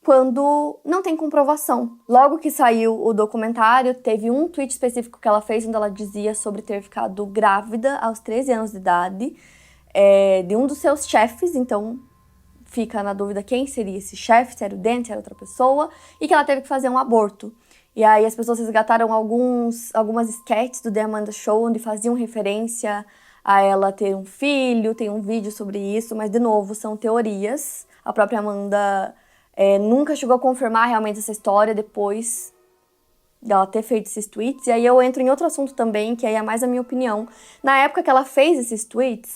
S1: quando não tem comprovação. Logo que saiu o documentário, teve um tweet específico que ela fez onde ela dizia sobre ter ficado grávida aos 13 anos de idade, de um dos seus chefes, então fica na dúvida quem seria esse chefe, se era o Dante, se era outra pessoa, e que ela teve que fazer um aborto. E aí as pessoas resgataram algumas sketches do The Amanda Show, onde faziam referência a ela ter um filho, tem um vídeo sobre isso, mas de novo, são teorias. A própria Amanda nunca chegou a confirmar realmente essa história depois dela ter feito esses tweets. E aí eu entro em outro assunto também, que aí é mais a minha opinião. Na época que ela fez esses tweets,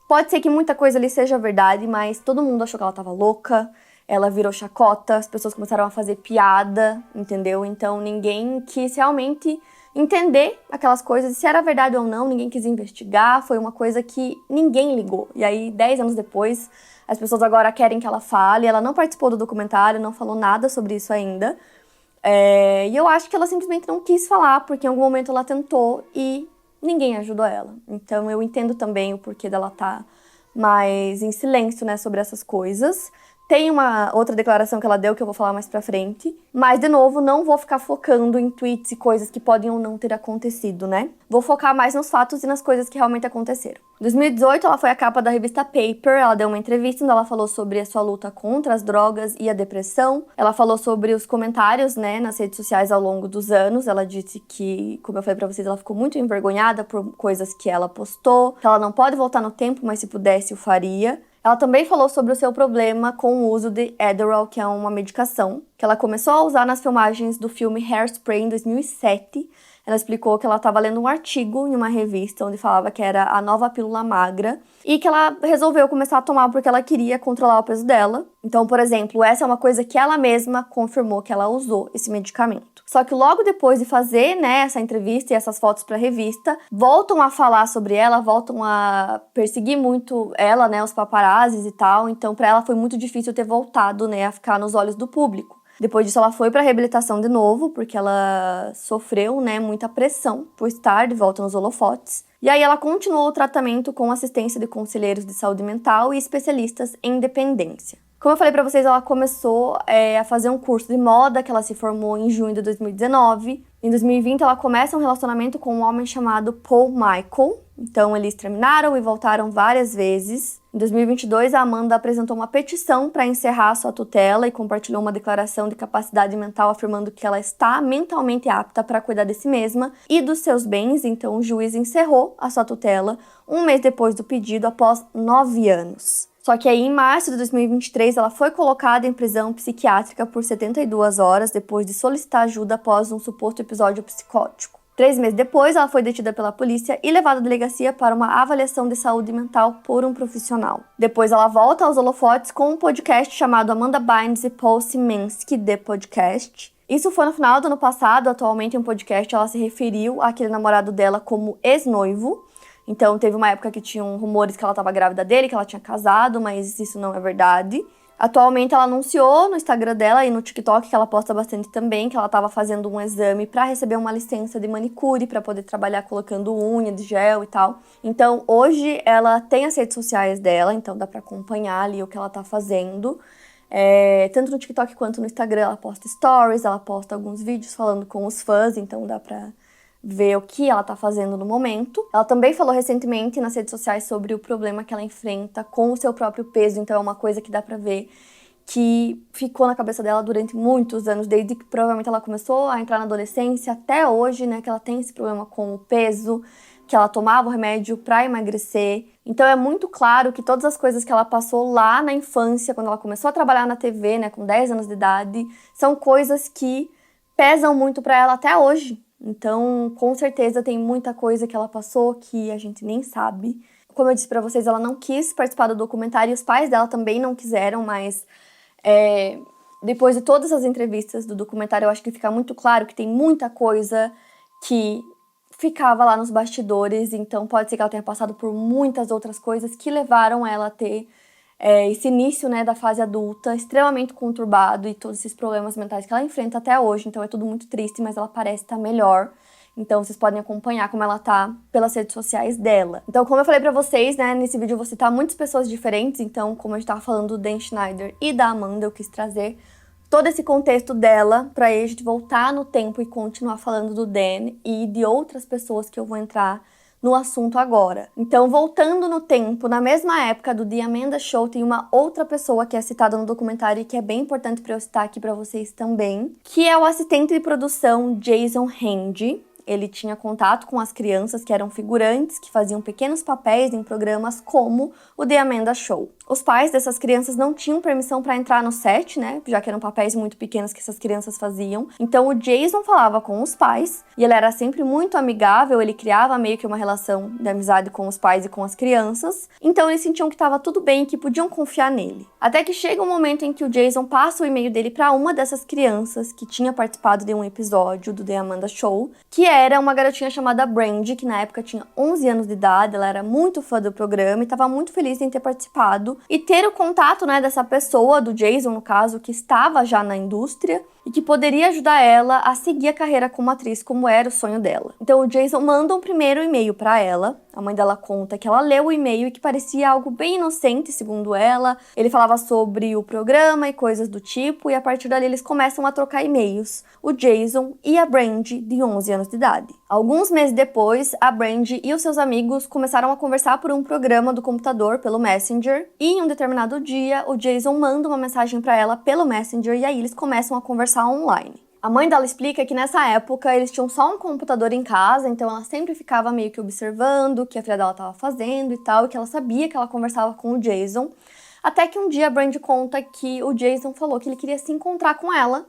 S1: pode ser que muita coisa ali seja verdade, mas todo mundo achou que ela tava louca, ela virou chacota, as pessoas começaram a fazer piada, entendeu? Então ninguém quis realmente entender aquelas coisas, se era verdade ou não, ninguém quis investigar, foi uma coisa que ninguém ligou. E aí, 10 anos depois, as pessoas agora querem que ela fale, ela não participou do documentário, não falou nada sobre isso ainda. E eu acho que ela simplesmente não quis falar, porque em algum momento ela tentou e ninguém ajudou ela. Então eu entendo também o porquê dela tá mais em silêncio, né, sobre essas coisas. Tem uma outra declaração que ela deu que eu vou falar mais pra frente. Mas, de novo, não vou ficar focando em tweets e coisas que podem ou não ter acontecido, né? Vou focar mais nos fatos e nas coisas que realmente aconteceram. Em 2018, ela foi a capa da revista Paper. Ela deu uma entrevista onde ela falou sobre a sua luta contra as drogas e a depressão. Ela falou sobre os comentários, né, nas redes sociais ao longo dos anos. Ela disse que, como eu falei pra vocês, ela ficou muito envergonhada por coisas que ela postou. Que ela não pode voltar no tempo, mas se pudesse, o faria. Ela também falou sobre o seu problema com o uso de Adderall, que é uma medicação que ela começou a usar nas filmagens do filme Hairspray em 2007. Ela explicou que ela estava lendo um artigo em uma revista onde falava que era a nova pílula magra e que ela resolveu começar a tomar porque ela queria controlar o peso dela. Então, por exemplo, essa é uma coisa que ela mesma confirmou que ela usou esse medicamento. Só que logo depois de fazer, né, essa entrevista e essas fotos para a revista, voltam a falar sobre ela, voltam a perseguir muito ela, né, os paparazzis e tal. Então, para ela foi muito difícil ter voltado, né, a ficar nos olhos do público. Depois disso, ela foi para reabilitação de novo, porque ela sofreu, né, muita pressão por estar de volta nos holofotes. E aí ela continuou o tratamento com assistência de conselheiros de saúde mental e especialistas em dependência. Como eu falei pra vocês, ela começou a fazer um curso de moda, que ela se formou em junho de 2019. Em 2020, ela começa um relacionamento com um homem chamado Paul Michael. Então, eles terminaram e voltaram várias vezes. Em 2022, a Amanda apresentou uma petição para encerrar sua tutela e compartilhou uma declaração de capacidade mental afirmando que ela está mentalmente apta para cuidar de si mesma e dos seus bens. Então, o juiz encerrou a sua tutela um mês depois do pedido, após 9 anos. Só que aí, em março de 2023, ela foi colocada em prisão psiquiátrica por 72 horas depois de solicitar ajuda após um suposto episódio psicótico. 3 meses depois, ela foi detida pela polícia e levada à delegacia para uma avaliação de saúde mental por um profissional. Depois, ela volta aos holofotes com um podcast chamado Amanda Bynes e Paul Szymanski, The Podcast. Isso foi no final do ano passado. Atualmente, em um podcast, ela se referiu àquele namorado dela como ex-noivo. Então, teve uma época que tinham rumores que ela estava grávida dele, que ela tinha casado, mas isso não é verdade. Atualmente, ela anunciou no Instagram dela e no TikTok, que ela posta bastante também, que ela estava fazendo um exame para receber uma licença de manicure, para poder trabalhar colocando unha de gel e tal. Então, hoje, ela tem as redes sociais dela, então dá para acompanhar ali o que ela tá fazendo. Tanto no TikTok quanto no Instagram, ela posta stories, ela posta alguns vídeos falando com os fãs, então dá pra ver o que ela tá fazendo no momento. Ela também falou recentemente nas redes sociais sobre o problema que ela enfrenta com o seu próprio peso, então é uma coisa que dá pra ver que ficou na cabeça dela durante muitos anos, desde que provavelmente ela começou a entrar na adolescência até hoje, né, que ela tem esse problema com o peso, que ela tomava o remédio pra emagrecer. Então é muito claro que todas as coisas que ela passou lá na infância, quando ela começou a trabalhar na TV, né, com 10 anos de idade, são coisas que pesam muito pra ela até hoje. Então, com certeza, tem muita coisa que ela passou que a gente nem sabe. Como eu disse pra vocês, ela não quis participar do documentário e os pais dela também não quiseram, mas depois de todas as entrevistas do documentário, eu acho que fica muito claro que tem muita coisa que ficava lá nos bastidores, então pode ser que ela tenha passado por muitas outras coisas que levaram ela a ter esse início, né, da fase adulta extremamente conturbado e todos esses problemas mentais que ela enfrenta até hoje. Então é tudo muito triste, mas ela parece estar melhor. Então vocês podem acompanhar como ela tá pelas redes sociais dela. Então, como eu falei pra vocês, né, nesse vídeo eu vou citar muitas pessoas diferentes. Então, como a gente tava falando do Dan Schneider e da Amanda, eu quis trazer todo esse contexto dela pra aí a gente voltar no tempo e continuar falando do Dan e de outras pessoas que eu vou entrar no assunto agora. Então, voltando no tempo, na mesma época do The Amanda Show, tem uma outra pessoa que é citada no documentário e que é bem importante pra eu citar aqui pra vocês também, que é o assistente de produção Jason Handy. Ele tinha contato com as crianças que eram figurantes, que faziam pequenos papéis em programas como o The Amanda Show. Os pais dessas crianças não tinham permissão para entrar no set, né? Já que eram papéis muito pequenos que essas crianças faziam. Então o Jason falava com os pais e ele era sempre muito amigável, ele criava meio que uma relação de amizade com os pais e com as crianças. Então eles sentiam que estava tudo bem e que podiam confiar nele. Até que chega um momento em que o Jason passa o e-mail dele para uma dessas crianças que tinha participado de um episódio do The Amanda Show, que era uma garotinha chamada Brandy, que na época tinha 11 anos de idade, ela era muito fã do programa e estava muito feliz em ter participado e ter o contato, né, dessa pessoa, do Jason no caso, que estava já na indústria e que poderia ajudar ela a seguir a carreira como atriz, como era o sonho dela. Então o Jason manda um primeiro e-mail para ela. A mãe dela conta que ela leu o e-mail e que parecia algo bem inocente, segundo ela. Ele falava sobre o programa e coisas do tipo, e a partir dali eles começam a trocar e-mails, o Jason e a Brandy, de 11 anos de idade. Alguns meses depois, a Brandy e os seus amigos começaram a conversar por um programa do computador pelo Messenger, e em um determinado dia, o Jason manda uma mensagem para ela pelo Messenger, e aí eles começam a conversar online. A mãe dela explica que nessa época eles tinham só um computador em casa, então ela sempre ficava meio que observando o que a filha dela estava fazendo e tal, e que ela sabia que ela conversava com o Jason. Até que um dia a Brandy conta que o Jason falou que ele queria se encontrar com ela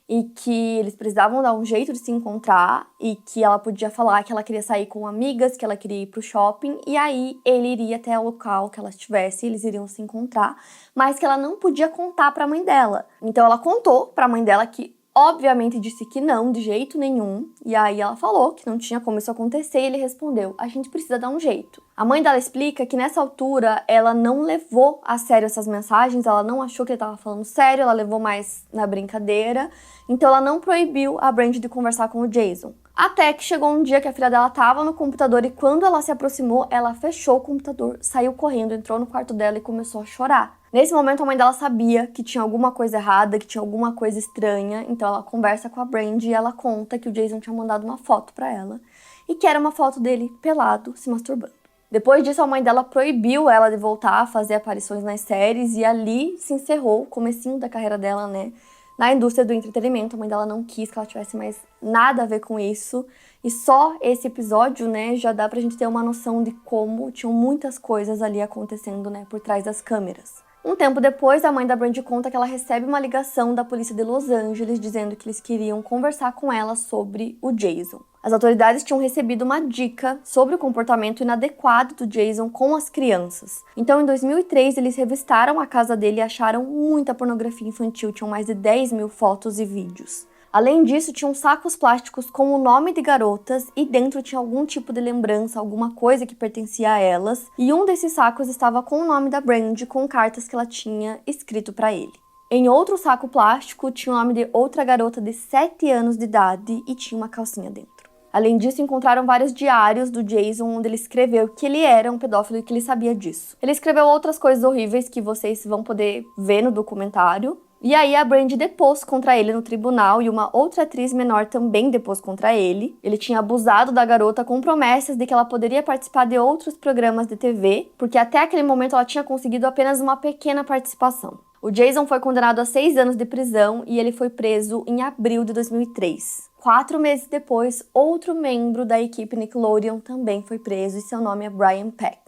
S1: e que eles precisavam dar um jeito de se encontrar e que ela podia falar que ela queria sair com amigas, que ela queria ir pro shopping, e aí ele iria até o local que ela estivesse, eles iriam se encontrar, mas que ela não podia contar pra mãe dela. Então ela contou pra mãe dela que obviamente disse que não, de jeito nenhum, e aí ela falou que não tinha como isso acontecer e ele respondeu: a gente precisa dar um jeito. A mãe dela explica que nessa altura ela não levou a sério essas mensagens, ela não achou que ele estava falando sério, ela levou mais na brincadeira, então ela não proibiu a Brandy de conversar com o Jason. Até que chegou um dia que a filha dela estava no computador e quando ela se aproximou, ela fechou o computador, saiu correndo, entrou no quarto dela e começou a chorar. Nesse momento, a mãe dela sabia que tinha alguma coisa errada, que tinha alguma coisa estranha, então ela conversa com a Brandy e ela conta que o Jason tinha mandado uma foto pra ela e que era uma foto dele pelado se masturbando. Depois disso, a mãe dela proibiu ela de voltar a fazer aparições nas séries e ali se encerrou o comecinho da carreira dela, né? Na indústria do entretenimento. A mãe dela não quis que ela tivesse mais nada a ver com isso. E só esse episódio, né, já dá pra gente ter uma noção de como tinham muitas coisas ali acontecendo, né, por trás das câmeras. Um tempo depois, a mãe da Brandy conta que ela recebe uma ligação da polícia de Los Angeles dizendo que eles queriam conversar com ela sobre o Jason. As autoridades tinham recebido uma dica sobre o comportamento inadequado do Jason com as crianças. Então, em 2003, eles revistaram a casa dele e acharam muita pornografia infantil, tinham mais de 10 mil fotos e vídeos. Além disso, tinham sacos plásticos com o nome de garotas e dentro tinha algum tipo de lembrança, alguma coisa que pertencia a elas. E um desses sacos estava com o nome da Brandy, com cartas que ela tinha escrito para ele. Em outro saco plástico tinha o nome de outra garota de 7 anos de idade e tinha uma calcinha dentro. Além disso, encontraram vários diários do Jason onde ele escreveu que ele era um pedófilo e que ele sabia disso. Ele escreveu outras coisas horríveis que vocês vão poder ver no documentário. E aí a Brandy depôs contra ele no tribunal e uma outra atriz menor também depôs contra ele. Ele tinha abusado da garota com promessas de que ela poderia participar de outros programas de TV, porque até aquele momento ela tinha conseguido apenas uma pequena participação. O Jason foi condenado a 6 anos de prisão e ele foi preso em abril de 2003. 4 meses depois, outro membro da equipe Nickelodeon também foi preso e seu nome é Brian Peck.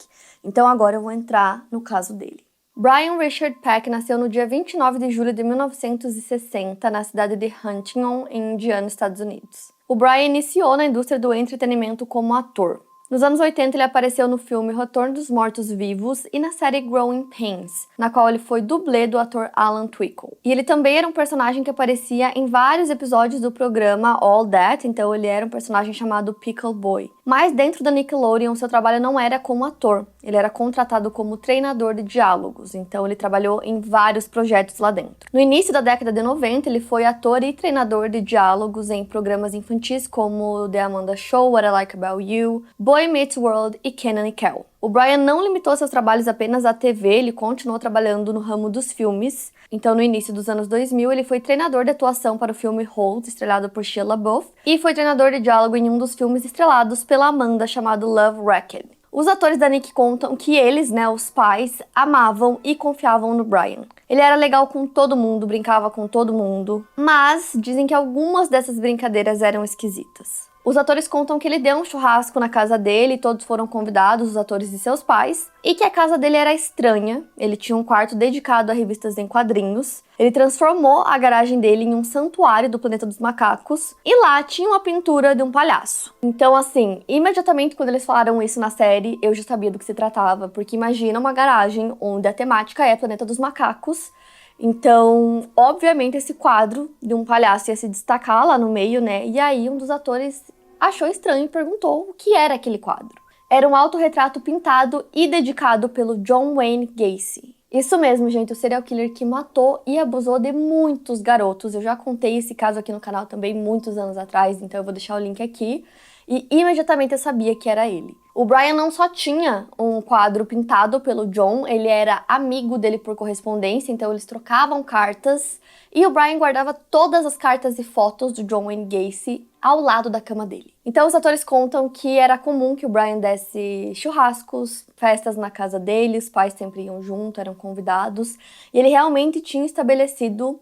S1: Então agora eu vou entrar no caso dele. Brian Richard Peck nasceu no dia 29 de julho de 1960 na cidade de Huntington, em Indiana, Estados Unidos. O Brian iniciou na indústria do entretenimento como ator. Nos anos 80, ele apareceu no filme Retorno dos Mortos-Vivos e na série Growing Pains, na qual ele foi dublê do ator Alan Twickle. E ele também era um personagem que aparecia em vários episódios do programa All That, então ele era um personagem chamado Pickle Boy. Mas dentro da Nickelodeon, seu trabalho não era como ator, ele era contratado como treinador de diálogos, então ele trabalhou em vários projetos lá dentro. No início da década de 90, ele foi ator e treinador de diálogos em programas infantis como The Amanda Show, What I Like About You, Boy Meets World e Kenan e Kel. O Brian não limitou seus trabalhos apenas à TV, ele continuou trabalhando no ramo dos filmes. Então, no início dos anos 2000, ele foi treinador de atuação para o filme Holt, estrelado por Shia LaBeouf, e foi treinador de diálogo em um dos filmes estrelados pela Amanda, chamado Love, Wrecked. Os atores da Nick contam que eles, né, os pais, amavam e confiavam no Brian. Ele era legal com todo mundo, brincava com todo mundo, mas dizem que algumas dessas brincadeiras eram esquisitas. Os atores contam que ele deu um churrasco na casa dele, todos foram convidados, os atores e seus pais, e que a casa dele era estranha. Ele tinha um quarto dedicado a revistas em quadrinhos. Ele transformou a garagem dele em um santuário do planeta dos macacos, e lá tinha uma pintura de um palhaço. Então, assim, imediatamente quando eles falaram isso na série, eu já sabia do que se tratava, porque imagina uma garagem onde a temática é planeta dos macacos. Então, obviamente, esse quadro de um palhaço ia se destacar lá no meio, né? E aí um dos atores achou estranho e perguntou o que era aquele quadro. Era um autorretrato pintado e dedicado pelo John Wayne Gacy. Isso mesmo, gente, o serial killer que matou e abusou de muitos garotos. Eu já contei esse caso aqui no canal também muitos anos atrás, então eu vou deixar o link aqui. E imediatamente eu sabia que era ele. O Brian não só tinha um quadro pintado pelo John, ele era amigo dele por correspondência, então eles trocavam cartas. E o Brian guardava todas as cartas e fotos do John Wayne Gacy ao lado da cama dele. Então os atores contam que era comum que o Brian desse churrascos, festas na casa dele, os pais sempre iam junto, eram convidados. E ele realmente tinha estabelecido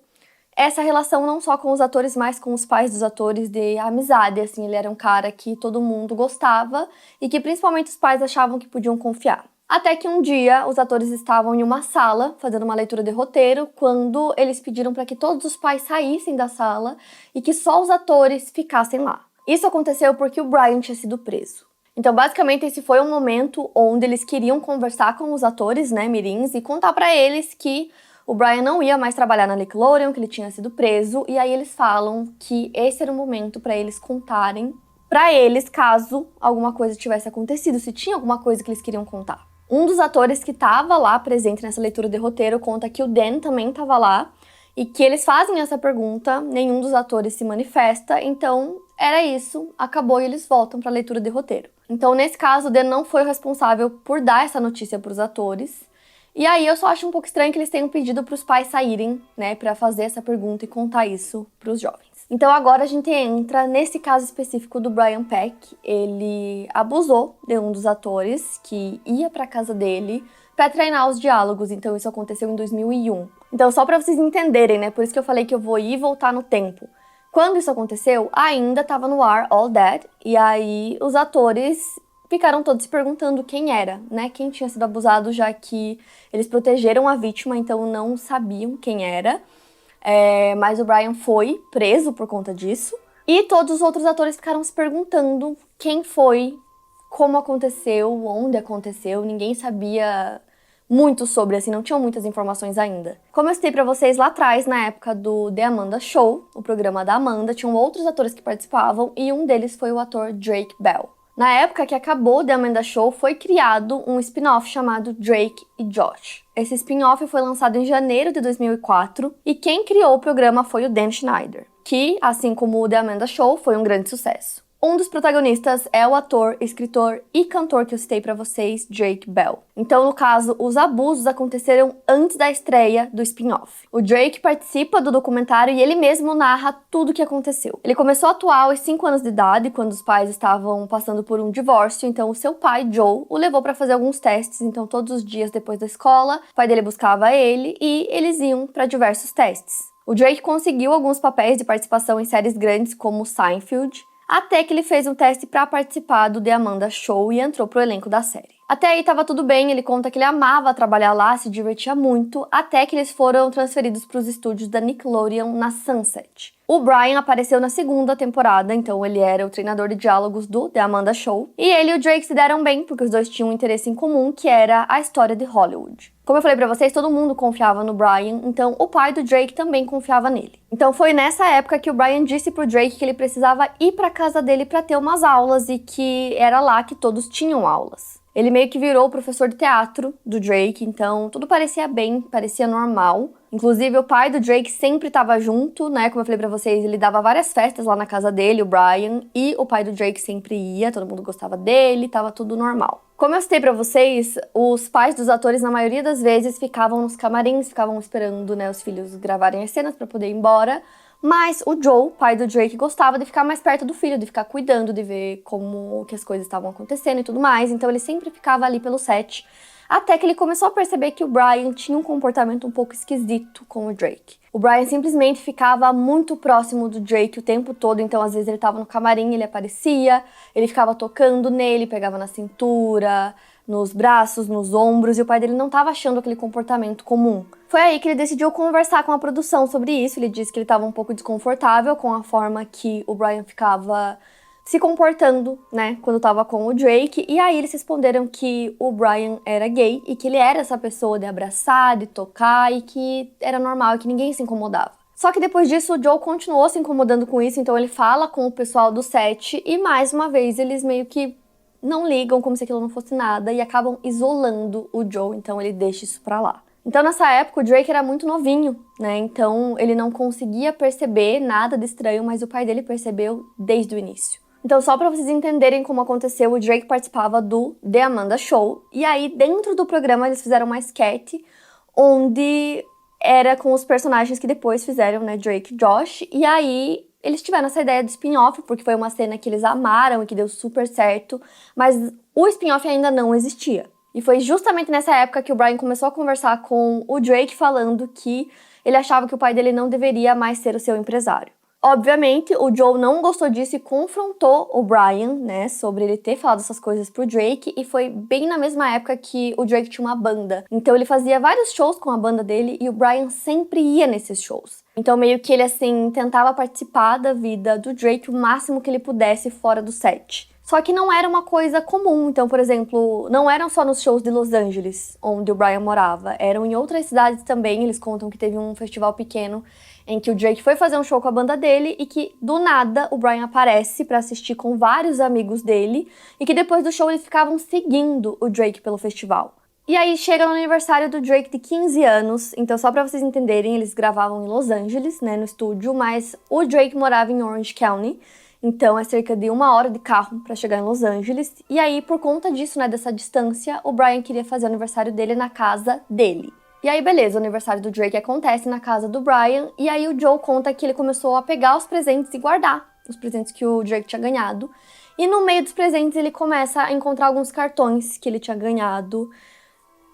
S1: essa relação não só com os atores, mas com os pais dos atores de amizade, assim, ele era um cara que todo mundo gostava e que principalmente os pais achavam que podiam confiar. Até que um dia os atores estavam em uma sala fazendo uma leitura de roteiro quando eles pediram para que todos os pais saíssem da sala e que só os atores ficassem lá. Isso aconteceu porque o Brian tinha sido preso. Então, basicamente, esse foi um momento onde eles queriam conversar com os atores, né, mirins, e contar para eles que o Brian não ia mais trabalhar na Nickelodeon, que ele tinha sido preso, e aí eles falam que esse era o momento para eles contarem para eles caso alguma coisa tivesse acontecido, se tinha alguma coisa que eles queriam contar. Um dos atores que estava lá presente nessa leitura de roteiro conta que o Dan também estava lá e que eles fazem essa pergunta, nenhum dos atores se manifesta, então era isso, acabou e eles voltam para a leitura de roteiro. Então, nesse caso, o Dan não foi o responsável por dar essa notícia para os atores. E aí eu só acho um pouco estranho que eles tenham pedido para os pais saírem, né, para fazer essa pergunta e contar isso para os jovens. Então agora a gente entra nesse caso específico do Brian Peck. Ele abusou de um dos atores que ia pra casa dele pra treinar os diálogos, então isso aconteceu em 2001. Então só pra vocês entenderem, né, por isso que eu falei que eu vou ir e voltar no tempo. Quando isso aconteceu, ainda tava no ar All That, e aí os atores ficaram todos se perguntando quem era, né, quem tinha sido abusado, já que eles protegeram a vítima, então não sabiam quem era. Mas o Brian foi preso por conta disso. E todos os outros atores ficaram se perguntando quem foi, como aconteceu, onde aconteceu. Ninguém sabia muito sobre, assim, não tinham muitas informações ainda. Como eu citei pra vocês lá atrás, na época do The Amanda Show, o programa da Amanda, tinham outros atores que participavam e um deles foi o ator Drake Bell. Na época que acabou The Amanda Show, foi criado um spin-off chamado Drake e Josh. Esse spin-off foi lançado em janeiro de 2004 e quem criou o programa foi o Dan Schneider, que, assim como o The Amanda Show, foi um grande sucesso. Um dos protagonistas é o ator, escritor e cantor que eu citei pra vocês, Drake Bell. Então, no caso, os abusos aconteceram antes da estreia do spin-off. O Drake participa do documentário e ele mesmo narra tudo o que aconteceu. Ele começou a atuar aos 5 anos de idade, quando os pais estavam passando por um divórcio, então o seu pai, Joe, o levou pra fazer alguns testes, então todos os dias depois da escola, o pai dele buscava ele e eles iam pra diversos testes. O Drake conseguiu alguns papéis de participação em séries grandes como Seinfeld, até que ele fez um teste para participar do The Amanda Show e entrou pro elenco da série. Até aí tava tudo bem, ele conta que ele amava trabalhar lá, se divertia muito, até que eles foram transferidos para os estúdios da Nickelodeon na Sunset. O Brian apareceu na segunda temporada, então ele era o treinador de diálogos do The Amanda Show, e ele e o Drake se deram bem, porque os dois tinham um interesse em comum, que era a história de Hollywood. Como eu falei pra vocês, todo mundo confiava no Brian, então o pai do Drake também confiava nele. Então foi nessa época que o Brian disse pro Drake que ele precisava ir pra casa dele pra ter umas aulas e que era lá que todos tinham aulas. Ele meio que virou o professor de teatro do Drake, então tudo parecia bem, parecia normal. Inclusive o pai do Drake sempre estava junto, né? Como eu falei pra vocês, ele dava várias festas lá na casa dele, o Brian, e o pai do Drake sempre ia, todo mundo gostava dele, tava tudo normal. Como eu citei pra vocês, os pais dos atores, na maioria das vezes, ficavam nos camarins, ficavam esperando, né, os filhos gravarem as cenas pra poder ir embora. Mas o Joe, pai do Drake, gostava de ficar mais perto do filho, de ficar cuidando, de ver como que as coisas estavam acontecendo e tudo mais. Então ele sempre ficava ali pelo set. Até que ele começou a perceber que o Brian tinha um comportamento um pouco esquisito com o Drake. O Brian simplesmente ficava muito próximo do Drake o tempo todo, então às vezes ele tava no camarim, ele aparecia, ele ficava tocando nele, pegava na cintura, nos braços, nos ombros, e o pai dele não estava achando aquele comportamento comum. Foi aí que ele decidiu conversar com a produção sobre isso. Ele disse que ele estava um pouco desconfortável com a forma que o Brian ficava se comportando, né, quando estava com o Drake, e aí eles responderam que o Brian era gay e que ele era essa pessoa de abraçar, de tocar e que era normal e que ninguém se incomodava. Só que depois disso o Joe continuou se incomodando com isso, então ele fala com o pessoal do set e mais uma vez eles meio que não ligam como se aquilo não fosse nada e acabam isolando o Joe, então ele deixa isso pra lá. Então nessa época o Drake era muito novinho, né, então ele não conseguia perceber nada de estranho, mas o pai dele percebeu desde o início. Então só pra vocês entenderem como aconteceu, o Drake participava do The Amanda Show, e aí dentro do programa eles fizeram uma sketch onde era com os personagens que depois fizeram, né, Drake e Josh, e aí eles tiveram essa ideia do spin-off, porque foi uma cena que eles amaram e que deu super certo, mas o spin-off ainda não existia. E foi justamente nessa época que o Brian começou a conversar com o Drake, falando que ele achava que o pai dele não deveria mais ser o seu empresário. Obviamente, o Joe não gostou disso e confrontou o Brian, né, sobre ele ter falado essas coisas pro Drake, e foi bem na mesma época que o Drake tinha uma banda. Então ele fazia vários shows com a banda dele e o Brian sempre ia nesses shows. Então meio que ele, assim, tentava participar da vida do Drake o máximo que ele pudesse fora do set. Só que não era uma coisa comum, então, por exemplo, não eram só nos shows de Los Angeles, onde o Brian morava, eram em outras cidades também. Eles contam que teve um festival pequeno em que o Drake foi fazer um show com a banda dele e que, do nada, o Brian aparece pra assistir com vários amigos dele e que depois do show eles ficavam seguindo o Drake pelo festival. E aí chega no aniversário do Drake de 15 anos, então só pra vocês entenderem, eles gravavam em Los Angeles, né, no estúdio, mas o Drake morava em Orange County, então é cerca de 1 hora de carro pra chegar em Los Angeles, e aí por conta disso, né, dessa distância, o Brian queria fazer o aniversário dele na casa dele. E aí, beleza, o aniversário do Drake acontece na casa do Brian, e aí o Joe conta que ele começou a pegar os presentes e guardar os presentes que o Drake tinha ganhado. E no meio dos presentes ele começa a encontrar alguns cartões que ele tinha ganhado,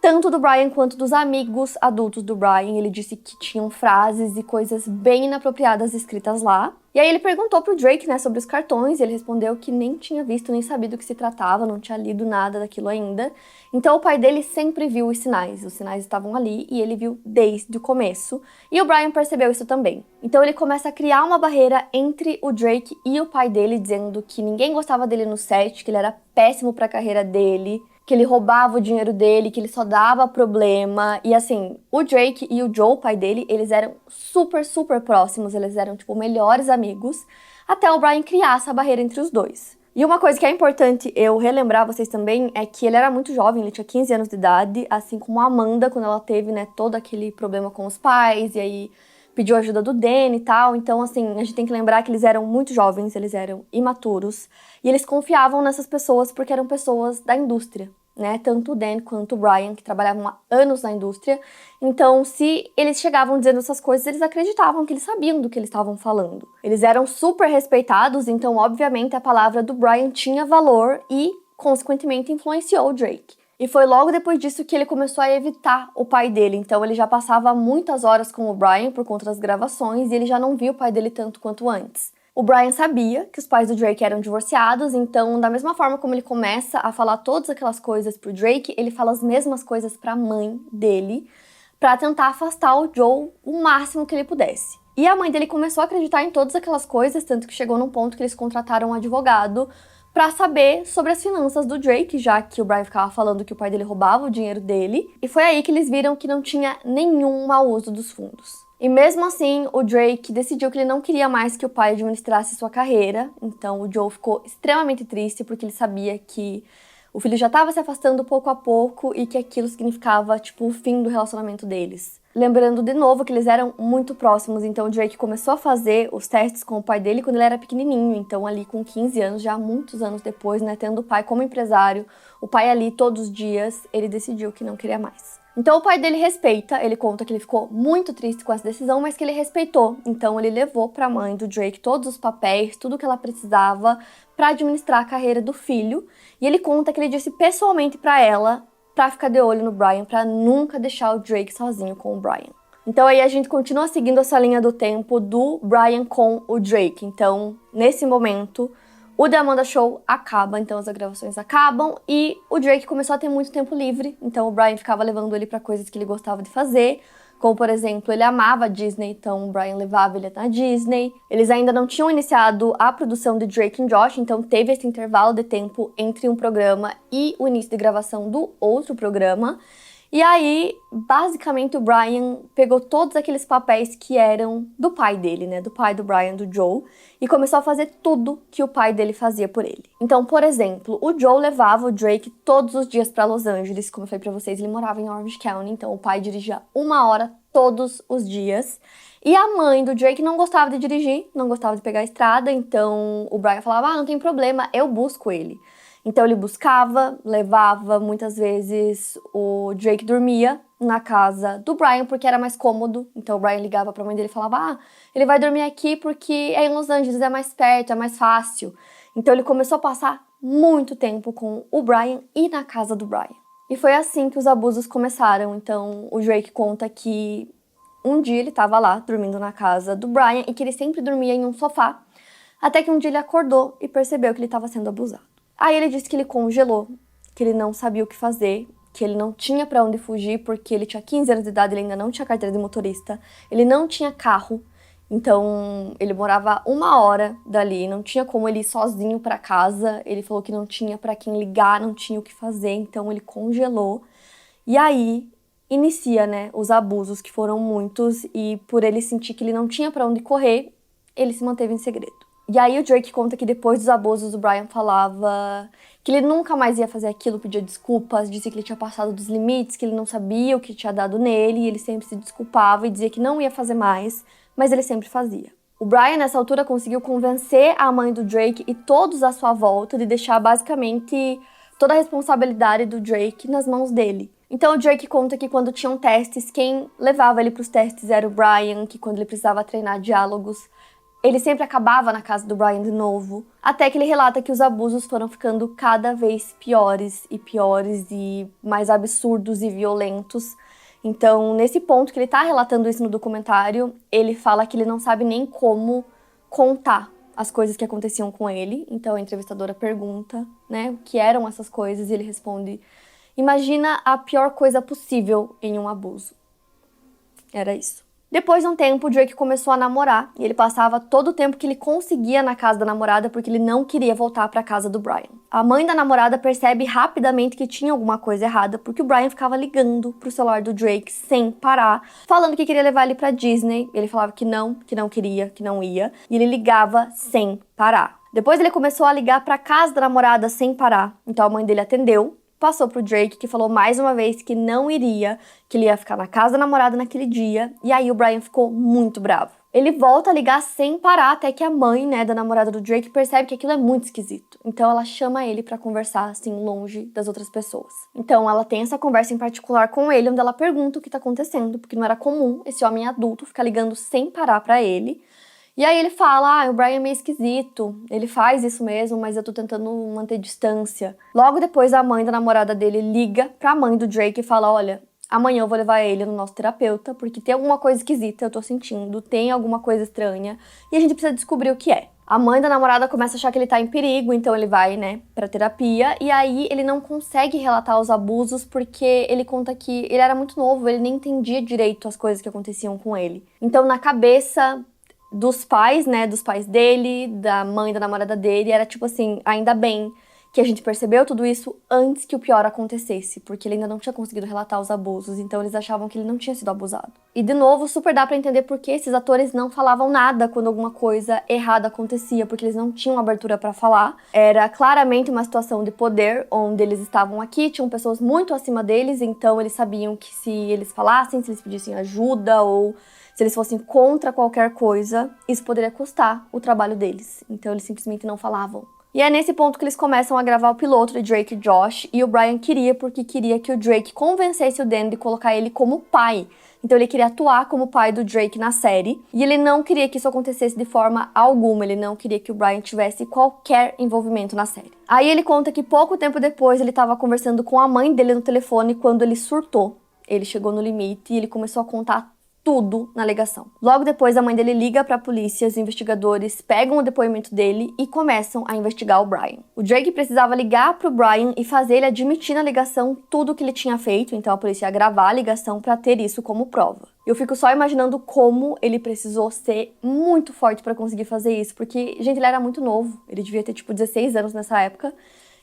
S1: tanto do Brian quanto dos amigos adultos do Brian. Ele disse que tinham frases e coisas bem inapropriadas escritas lá. E aí ele perguntou pro Drake, né, sobre os cartões, e ele respondeu que nem tinha visto, nem sabido do que se tratava, não tinha lido nada daquilo ainda. Então o pai dele sempre viu os sinais estavam ali e ele viu desde o começo. E o Brian percebeu isso também. Então ele começa a criar uma barreira entre o Drake e o pai dele, dizendo que ninguém gostava dele no set, que ele era péssimo pra carreira dele, que ele roubava o dinheiro dele, que ele só dava problema. E assim, o Drake e o Joe, o pai dele, eles eram super, super próximos, eles eram, tipo, melhores amigos, até o Brian criar essa barreira entre os dois. E uma coisa que é importante eu relembrar vocês também é que ele era muito jovem, ele tinha 15 anos de idade, assim como a Amanda, quando ela teve, né, todo aquele problema com os pais, e aí pediu ajuda do Danny e tal. Então, assim, a gente tem que lembrar que eles eram muito jovens, eles eram imaturos, e eles confiavam nessas pessoas porque eram pessoas da indústria, né? Tanto o Dan quanto o Brian, que trabalhavam há anos na indústria. Então, se eles chegavam dizendo essas coisas, eles acreditavam que eles sabiam do que eles estavam falando. Eles eram super respeitados, então, obviamente, a palavra do Brian tinha valor e, consequentemente, influenciou o Drake. E foi logo depois disso que ele começou a evitar o pai dele. Então ele já passava muitas horas com o Brian por conta das gravações e ele já não via o pai dele tanto quanto antes. O Brian sabia que os pais do Drake eram divorciados, então da mesma forma como ele começa a falar todas aquelas coisas pro Drake, ele fala as mesmas coisas pra mãe dele, pra tentar afastar o Joe o máximo que ele pudesse. E a mãe dele começou a acreditar em todas aquelas coisas, tanto que chegou num ponto que eles contrataram um advogado pra saber sobre as finanças do Drake, já que o Brian ficava falando que o pai dele roubava o dinheiro dele. E foi aí que eles viram que não tinha nenhum mau uso dos fundos. E mesmo assim, o Drake decidiu que ele não queria mais que o pai administrasse sua carreira. Então o Joe ficou extremamente triste porque ele sabia que o filho já estava se afastando pouco a pouco e que aquilo significava, tipo, o fim do relacionamento deles. Lembrando de novo que eles eram muito próximos, então o Drake começou a fazer os testes com o pai dele quando ele era pequenininho, então ali com 15 anos, já muitos anos depois, né, tendo o pai como empresário, o pai ali todos os dias, ele decidiu que não queria mais. Então o pai dele respeita, ele conta que ele ficou muito triste com essa decisão, mas que ele respeitou. Então ele levou para a mãe do Drake todos os papéis, tudo que ela precisava para administrar a carreira do filho, e ele conta que ele disse pessoalmente para ela pra ficar de olho no Brian, pra nunca deixar o Drake sozinho com o Brian. Então aí a gente continua seguindo essa linha do tempo do Brian com o Drake. Então, nesse momento, o The Amanda Show acaba, então as gravações acabam e o Drake começou a ter muito tempo livre. Então o Brian ficava levando ele pra coisas que ele gostava de fazer, como, por exemplo, ele amava a Disney, então o Brian levava ele na Disney. Eles ainda não tinham iniciado a produção de Drake and Josh, então teve esse intervalo de tempo entre um programa e o início de gravação do outro programa. E aí, basicamente, o Brian pegou todos aqueles papéis que eram do pai dele, né? Do pai do Brian, do Joe, e começou a fazer tudo que o pai dele fazia por ele. Então, por exemplo, o Joe levava o Drake todos os dias para Los Angeles. Como eu falei pra vocês, ele morava em Orange County, então o pai dirigia 1 hora todos os dias. E a mãe do Drake não gostava de dirigir, não gostava de pegar a estrada, então o Brian falava, não tem problema, eu busco ele. Então ele buscava, levava, muitas vezes o Drake dormia na casa do Brian porque era mais cômodo. Então o Brian ligava pra mãe dele e falava, ele vai dormir aqui porque é em Los Angeles, é mais perto, é mais fácil. Então ele começou a passar muito tempo com o Brian e na casa do Brian. E foi assim que os abusos começaram. Então o Drake conta que um dia ele estava lá dormindo na casa do Brian e que ele sempre dormia em um sofá, até que um dia ele acordou e percebeu que ele estava sendo abusado. Aí ele disse que ele congelou, que ele não sabia o que fazer, que ele não tinha pra onde fugir porque ele tinha 15 anos de idade, ele ainda não tinha carteira de motorista, ele não tinha carro, então ele morava 1 hora dali, não tinha como ele ir sozinho pra casa, ele falou que não tinha pra quem ligar, não tinha o que fazer, então ele congelou. E aí inicia, né, os abusos, que foram muitos, e por ele sentir que ele não tinha pra onde correr, ele se manteve em segredo. E aí o Drake conta que depois dos abusos o Brian falava que ele nunca mais ia fazer aquilo, pedia desculpas, disse que ele tinha passado dos limites, que ele não sabia o que tinha dado nele, e ele sempre se desculpava e dizia que não ia fazer mais, mas ele sempre fazia. O Brian, nessa altura, conseguiu convencer a mãe do Drake e todos à sua volta de deixar basicamente toda a responsabilidade do Drake nas mãos dele. Então o Drake conta que quando tinham testes, quem levava ele pros testes era o Brian, que quando ele precisava treinar diálogos, ele sempre acabava na casa do Brian de novo, até que ele relata que os abusos foram ficando cada vez piores e mais absurdos e violentos. Então, nesse ponto que ele tá relatando isso no documentário, ele fala que ele não sabe nem como contar as coisas que aconteciam com ele. Então a entrevistadora pergunta, né, o que eram essas coisas, e ele responde: imagina a pior coisa possível em um abuso. Era isso. Depois de um tempo, o Drake começou a namorar, e ele passava todo o tempo que ele conseguia na casa da namorada porque ele não queria voltar para a casa do Brian. A mãe da namorada percebe rapidamente que tinha alguma coisa errada, porque o Brian ficava ligando pro celular do Drake sem parar, falando que queria levar ele pra Disney. Ele falava que não queria, que não ia, e ele ligava sem parar. Depois ele começou a ligar pra casa da namorada sem parar, então a mãe dele atendeu, passou pro Drake, que falou mais uma vez que não iria, que ele ia ficar na casa da namorada naquele dia, e aí o Brian ficou muito bravo. Ele volta a ligar sem parar, até que a mãe, né, da namorada do Drake percebe que aquilo é muito esquisito. Então ela chama ele pra conversar, assim, longe das outras pessoas. Então ela tem essa conversa em particular com ele, onde ela pergunta o que tá acontecendo, porque não era comum esse homem adulto ficar ligando sem parar pra ele. E aí ele fala, o Brian é meio esquisito, ele faz isso mesmo, mas eu tô tentando manter distância. Logo depois, a mãe da namorada dele liga pra mãe do Drake e fala, olha, amanhã eu vou levar ele no nosso terapeuta, porque tem alguma coisa esquisita, eu tô sentindo, tem alguma coisa estranha, e a gente precisa descobrir o que é. A mãe da namorada começa a achar que ele tá em perigo, então ele vai, né, pra terapia, e aí ele não consegue relatar os abusos, porque ele conta que ele era muito novo, ele nem entendia direito as coisas que aconteciam com ele. Então, na cabeça dos pais, né, dos pais dele, da mãe da namorada dele, era tipo assim, ainda bem que a gente percebeu tudo isso antes que o pior acontecesse, porque ele ainda não tinha conseguido relatar os abusos, então eles achavam que ele não tinha sido abusado. E de novo, super dá pra entender por que esses atores não falavam nada quando alguma coisa errada acontecia, porque eles não tinham abertura pra falar. Era claramente uma situação de poder, onde eles estavam aqui, tinham pessoas muito acima deles, então eles sabiam que se eles falassem, se eles pedissem ajuda ou se eles fossem contra qualquer coisa, isso poderia custar o trabalho deles. Então eles simplesmente não falavam. E é nesse ponto que eles começam a gravar o piloto de Drake e Josh, e o Brian queria porque queria que o Drake convencesse o Dan de colocar ele como pai. Então ele queria atuar como pai do Drake na série, e ele não queria que isso acontecesse de forma alguma, ele não queria que o Brian tivesse qualquer envolvimento na série. Aí ele conta que pouco tempo depois ele estava conversando com a mãe dele no telefone quando ele surtou. Ele chegou no limite e ele começou a contar tudo na alegação. Logo depois, a mãe dele liga pra polícia, os investigadores pegam o depoimento dele e começam a investigar o Brian. O Drake precisava ligar pro Brian e fazer ele admitir na ligação tudo o que ele tinha feito, então a polícia ia gravar a ligação pra ter isso como prova. Eu fico só imaginando como ele precisou ser muito forte pra conseguir fazer isso, porque, gente, ele era muito novo, ele devia ter, 16 anos nessa época,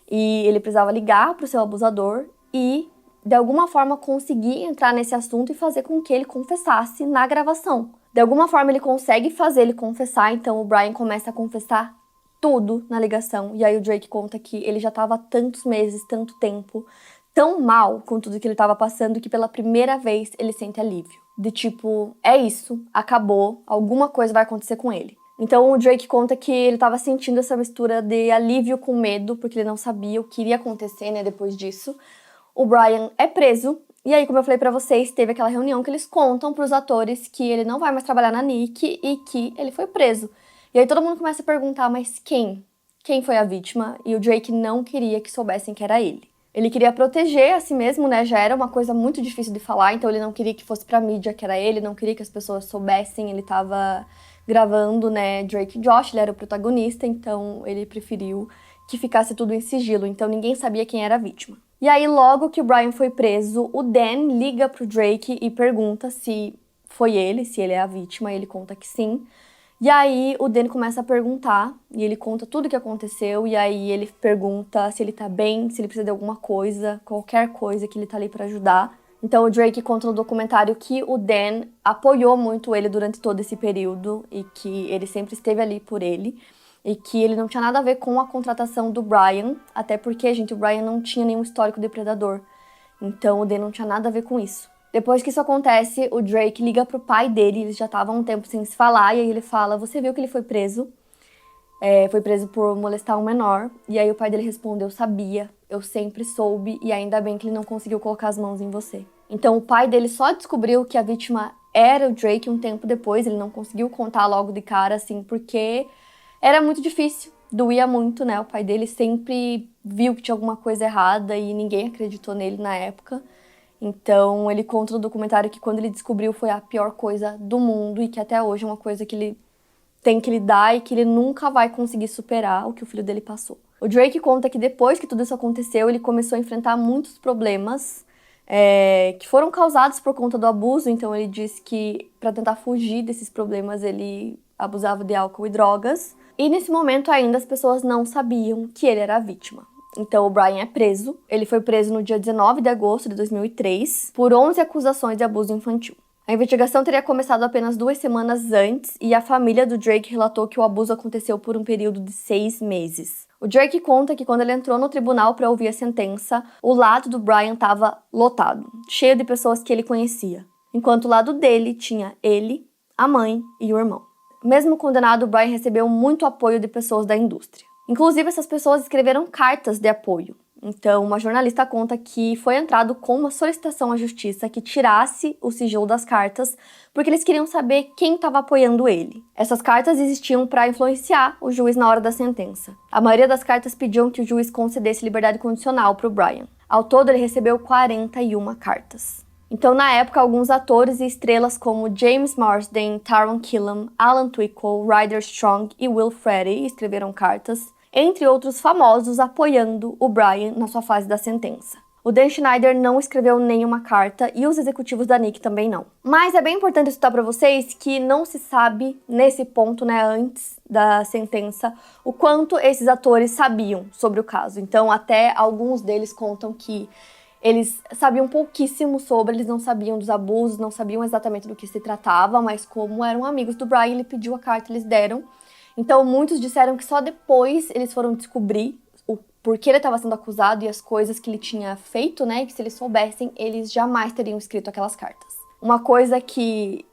S1: e ele precisava ligar pro seu abusador e de alguma forma conseguir entrar nesse assunto e fazer com que ele confessasse na gravação. De alguma forma ele consegue fazer ele confessar, então o Brian começa a confessar tudo na ligação. E aí o Drake conta que ele já estava há tantos meses, tanto tempo, tão mal com tudo que ele estava passando, que pela primeira vez ele sente alívio. De tipo, é isso, acabou, alguma coisa vai acontecer com ele. Então o Drake conta que ele estava sentindo essa mistura de alívio com medo, porque ele não sabia o que iria acontecer, né, depois disso. O Brian é preso, e aí, como eu falei pra vocês, teve aquela reunião que eles contam pros atores que ele não vai mais trabalhar na Nick e que ele foi preso. E aí todo mundo começa a perguntar, mas quem? Quem foi a vítima? E o Drake não queria que soubessem que era ele. Ele queria proteger a si mesmo, né, já era uma coisa muito difícil de falar, então ele não queria que fosse pra mídia que era ele, não queria que as pessoas soubessem, ele tava gravando, né, Drake e Josh, ele era o protagonista, então ele preferiu que ficasse tudo em sigilo, então ninguém sabia quem era a vítima. E aí, logo que o Brian foi preso, o Dan liga pro Drake e pergunta se foi ele, se ele é a vítima, e ele conta que sim. E aí, o Dan começa a perguntar, e ele conta tudo o que aconteceu, e aí ele pergunta se ele tá bem, se ele precisa de alguma coisa, qualquer coisa que ele tá ali pra ajudar. Então, o Drake conta no documentário que o Dan apoiou muito ele durante todo esse período, e que ele sempre esteve ali por ele. E que ele não tinha nada a ver com a contratação do Brian, até porque, gente, o Brian não tinha nenhum histórico de predador. Então o Dan não tinha nada a ver com isso. Depois que isso acontece, o Drake liga pro pai dele, eles já estavam um tempo sem se falar, e aí ele fala, você viu que ele foi preso? Foi preso por molestar um menor. E aí o pai dele responde, eu eu sempre soube e ainda bem que ele não conseguiu colocar as mãos em você. Então o pai dele só descobriu que a vítima era o Drake um tempo depois, ele não conseguiu contar logo de cara, assim, porque era muito difícil, doía muito, né? O pai dele sempre viu que tinha alguma coisa errada e ninguém acreditou nele na época. Então ele conta no documentário que quando ele descobriu foi a pior coisa do mundo e que até hoje é uma coisa que ele tem que lidar e que ele nunca vai conseguir superar o que o filho dele passou. O Drake conta que depois que tudo isso aconteceu, ele começou a enfrentar muitos problemas que foram causados por conta do abuso. Então ele disse que para tentar fugir desses problemas ele abusava de álcool e drogas. E nesse momento ainda as pessoas não sabiam que ele era a vítima. Então o Brian é preso. Ele foi preso no dia 19 de agosto de 2003 por 11 acusações de abuso infantil. A investigação teria começado apenas 2 semanas antes e a família do Drake relatou que o abuso aconteceu por um período de 6 meses. O Drake conta que quando ele entrou no tribunal para ouvir a sentença, o lado do Brian estava lotado, cheio de pessoas que ele conhecia, enquanto o lado dele tinha ele, a mãe e o irmão. Mesmo condenado, o Brian recebeu muito apoio de pessoas da indústria. Inclusive, essas pessoas escreveram cartas de apoio. Então, uma jornalista conta que foi entrado com uma solicitação à justiça que tirasse o sigilo das cartas, porque eles queriam saber quem estava apoiando ele. Essas cartas existiam para influenciar o juiz na hora da sentença. A maioria das cartas pediam que o juiz concedesse liberdade condicional para o Brian. Ao todo, ele recebeu 41 cartas. Então, na época, alguns atores e estrelas como James Marsden, Taron Killam, Alan Twickel, Ryder Strong e Will Friday escreveram cartas, entre outros famosos apoiando o Brian na sua fase da sentença. O Dan Schneider não escreveu nenhuma carta e os executivos da Nick também não. Mas é bem importante citar para vocês que não se sabe nesse ponto, né, antes da sentença, o quanto esses atores sabiam sobre o caso. Então, até alguns deles contam que eles sabiam pouquíssimo sobre, eles não sabiam dos abusos, não sabiam exatamente do que se tratava, mas como eram amigos do Brian, ele pediu a carta, eles deram. Então, muitos disseram que só depois eles foram descobrir o porquê ele estava sendo acusado e as coisas que ele tinha feito, né? Que se eles soubessem, eles jamais teriam escrito aquelas cartas. Uma coisa que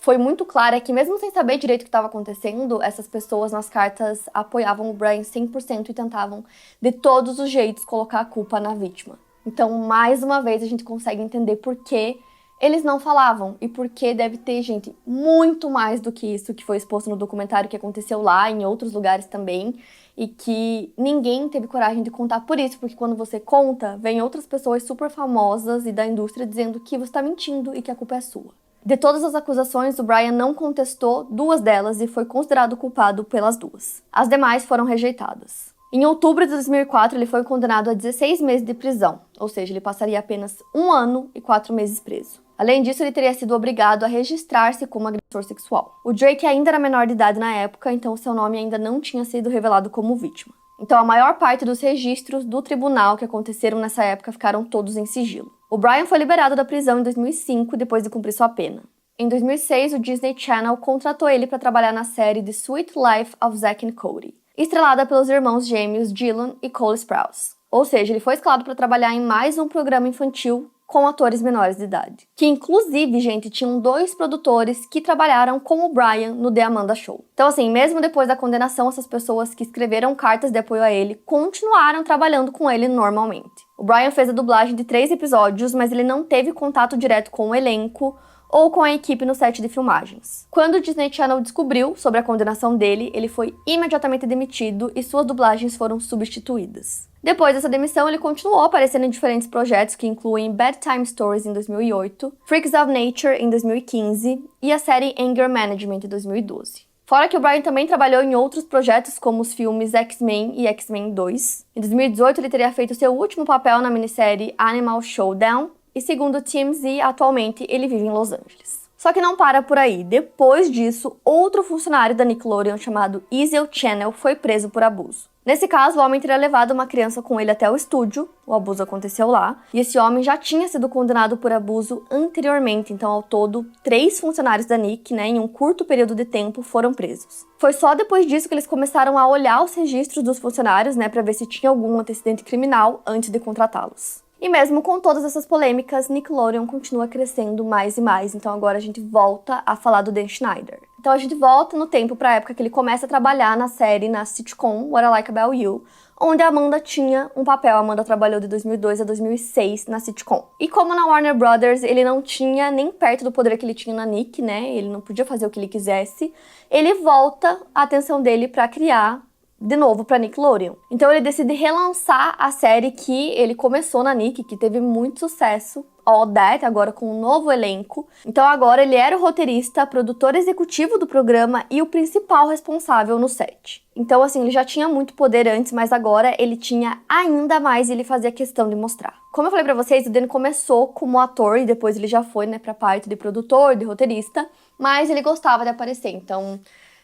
S1: foi muito clara é que, mesmo sem saber direito o que estava acontecendo, essas pessoas nas cartas apoiavam o Brian 100% e tentavam, de todos os jeitos, colocar a culpa na vítima. Então, mais uma vez, a gente consegue entender por que eles não falavam e por que deve ter, gente, muito mais do que isso que foi exposto no documentário que aconteceu lá, em outros lugares também, e que ninguém teve coragem de contar por isso, porque quando você conta, vem outras pessoas super famosas e da indústria dizendo que você está mentindo e que a culpa é sua. De todas as acusações, o Brian não contestou 2 delas e foi considerado culpado pelas 2. As demais foram rejeitadas. Em outubro de 2004, ele foi condenado a 16 meses de prisão, ou seja, ele passaria apenas 1 ano e 4 meses preso. Além disso, ele teria sido obrigado a registrar-se como agressor sexual. O Drake ainda era menor de idade na época, então seu nome ainda não tinha sido revelado como vítima. Então, a maior parte dos registros do tribunal que aconteceram nessa época ficaram todos em sigilo. O Brian foi liberado da prisão em 2005, depois de cumprir sua pena. Em 2006, o Disney Channel contratou ele para trabalhar na série The Sweet Life of Zack and Cody, estrelada pelos irmãos gêmeos Dylan e Cole Sprouse. Ou seja, ele foi escalado para trabalhar em mais um programa infantil com atores menores de idade. Que, inclusive, gente, tinham 2 produtores que trabalharam com o Brian no The Amanda Show. Então, assim, mesmo depois da condenação, essas pessoas que escreveram cartas de apoio a ele continuaram trabalhando com ele normalmente. O Brian fez a dublagem de 3 episódios, mas ele não teve contato direto com o elenco ou com a equipe no set de filmagens. Quando o Disney Channel descobriu sobre a condenação dele, ele foi imediatamente demitido e suas dublagens foram substituídas. Depois dessa demissão, ele continuou aparecendo em diferentes projetos que incluem Bedtime Stories em 2008, Freaks of Nature em 2015 e a série Anger Management em 2012. Fora que o Brian também trabalhou em outros projetos como os filmes X-Men e X-Men 2. Em 2018, ele teria feito seu último papel na minissérie Animal Showdown, e segundo TMZ, atualmente ele vive em Los Angeles. Só que não para por aí. Depois disso, outro funcionário da Nickelodeon chamado Ezel Channel foi preso por abuso. Nesse caso, o homem teria levado uma criança com ele até o estúdio, o abuso aconteceu lá, e esse homem já tinha sido condenado por abuso anteriormente, então ao todo, 3 funcionários da Nick, em um curto período de tempo, foram presos. Foi só depois disso que eles começaram a olhar os registros dos funcionários, para ver se tinha algum antecedente criminal antes de contratá-los. E mesmo com todas essas polêmicas, Nickelodeon continua crescendo mais e mais, então agora a gente volta a falar do Dan Schneider. Então a gente volta no tempo para a época que ele começa a trabalhar na série, na sitcom What I Like About You, onde a Amanda tinha um papel. A Amanda trabalhou de 2002 a 2006 na sitcom. E como na Warner Brothers ele não tinha nem perto do poder que ele tinha na Nick, né? Ele não podia fazer o que ele quisesse. Ele volta a atenção dele pra criar de novo pra Nickelodeon. Então ele decide relançar a série que ele começou na Nick, que teve muito sucesso, All That, agora com um novo elenco. Então agora ele era o roteirista, produtor executivo do programa e o principal responsável no set. Então assim, ele já tinha muito poder antes, mas agora ele tinha ainda mais e ele fazia questão de mostrar. Como eu falei pra vocês, o Dan começou como ator e depois ele já foi, né, pra parte de produtor, de roteirista, mas ele gostava de aparecer, então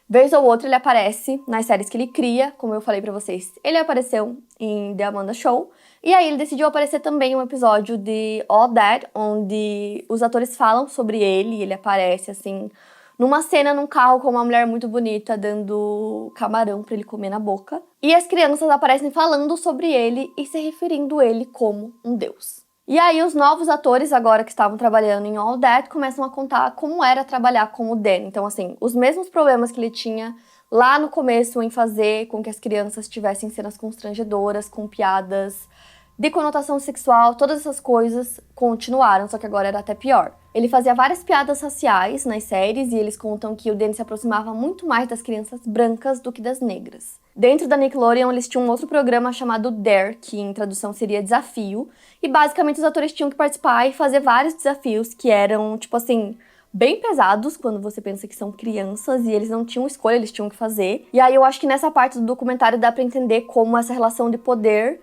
S1: vez ou outra ele aparece nas séries que ele cria, como eu falei pra vocês. Ele apareceu em The Amanda Show. E aí ele decidiu aparecer também em um episódio de All That, onde os atores falam sobre ele. E ele aparece, assim, numa cena num carro com uma mulher muito bonita, dando camarão pra ele comer na boca. E as crianças aparecem falando sobre ele e se referindo a ele como um deus. E aí os novos atores agora que estavam trabalhando em All That começam a contar como era trabalhar com o Dan. Então assim, os mesmos problemas que ele tinha lá no começo em fazer com que as crianças tivessem cenas constrangedoras, com piadas de conotação sexual, todas essas coisas continuaram, só que agora era até pior. Ele fazia várias piadas raciais nas séries e eles contam que o Dan se aproximava muito mais das crianças brancas do que das negras. Dentro da Nickelodeon, eles tinham um outro programa chamado Dare, que em tradução seria Desafio, e basicamente os atores tinham que participar e fazer vários desafios que eram, tipo assim, bem pesados quando você pensa que são crianças e eles não tinham escolha, eles tinham que fazer. E aí eu acho que nessa parte do documentário dá pra entender como essa relação de poder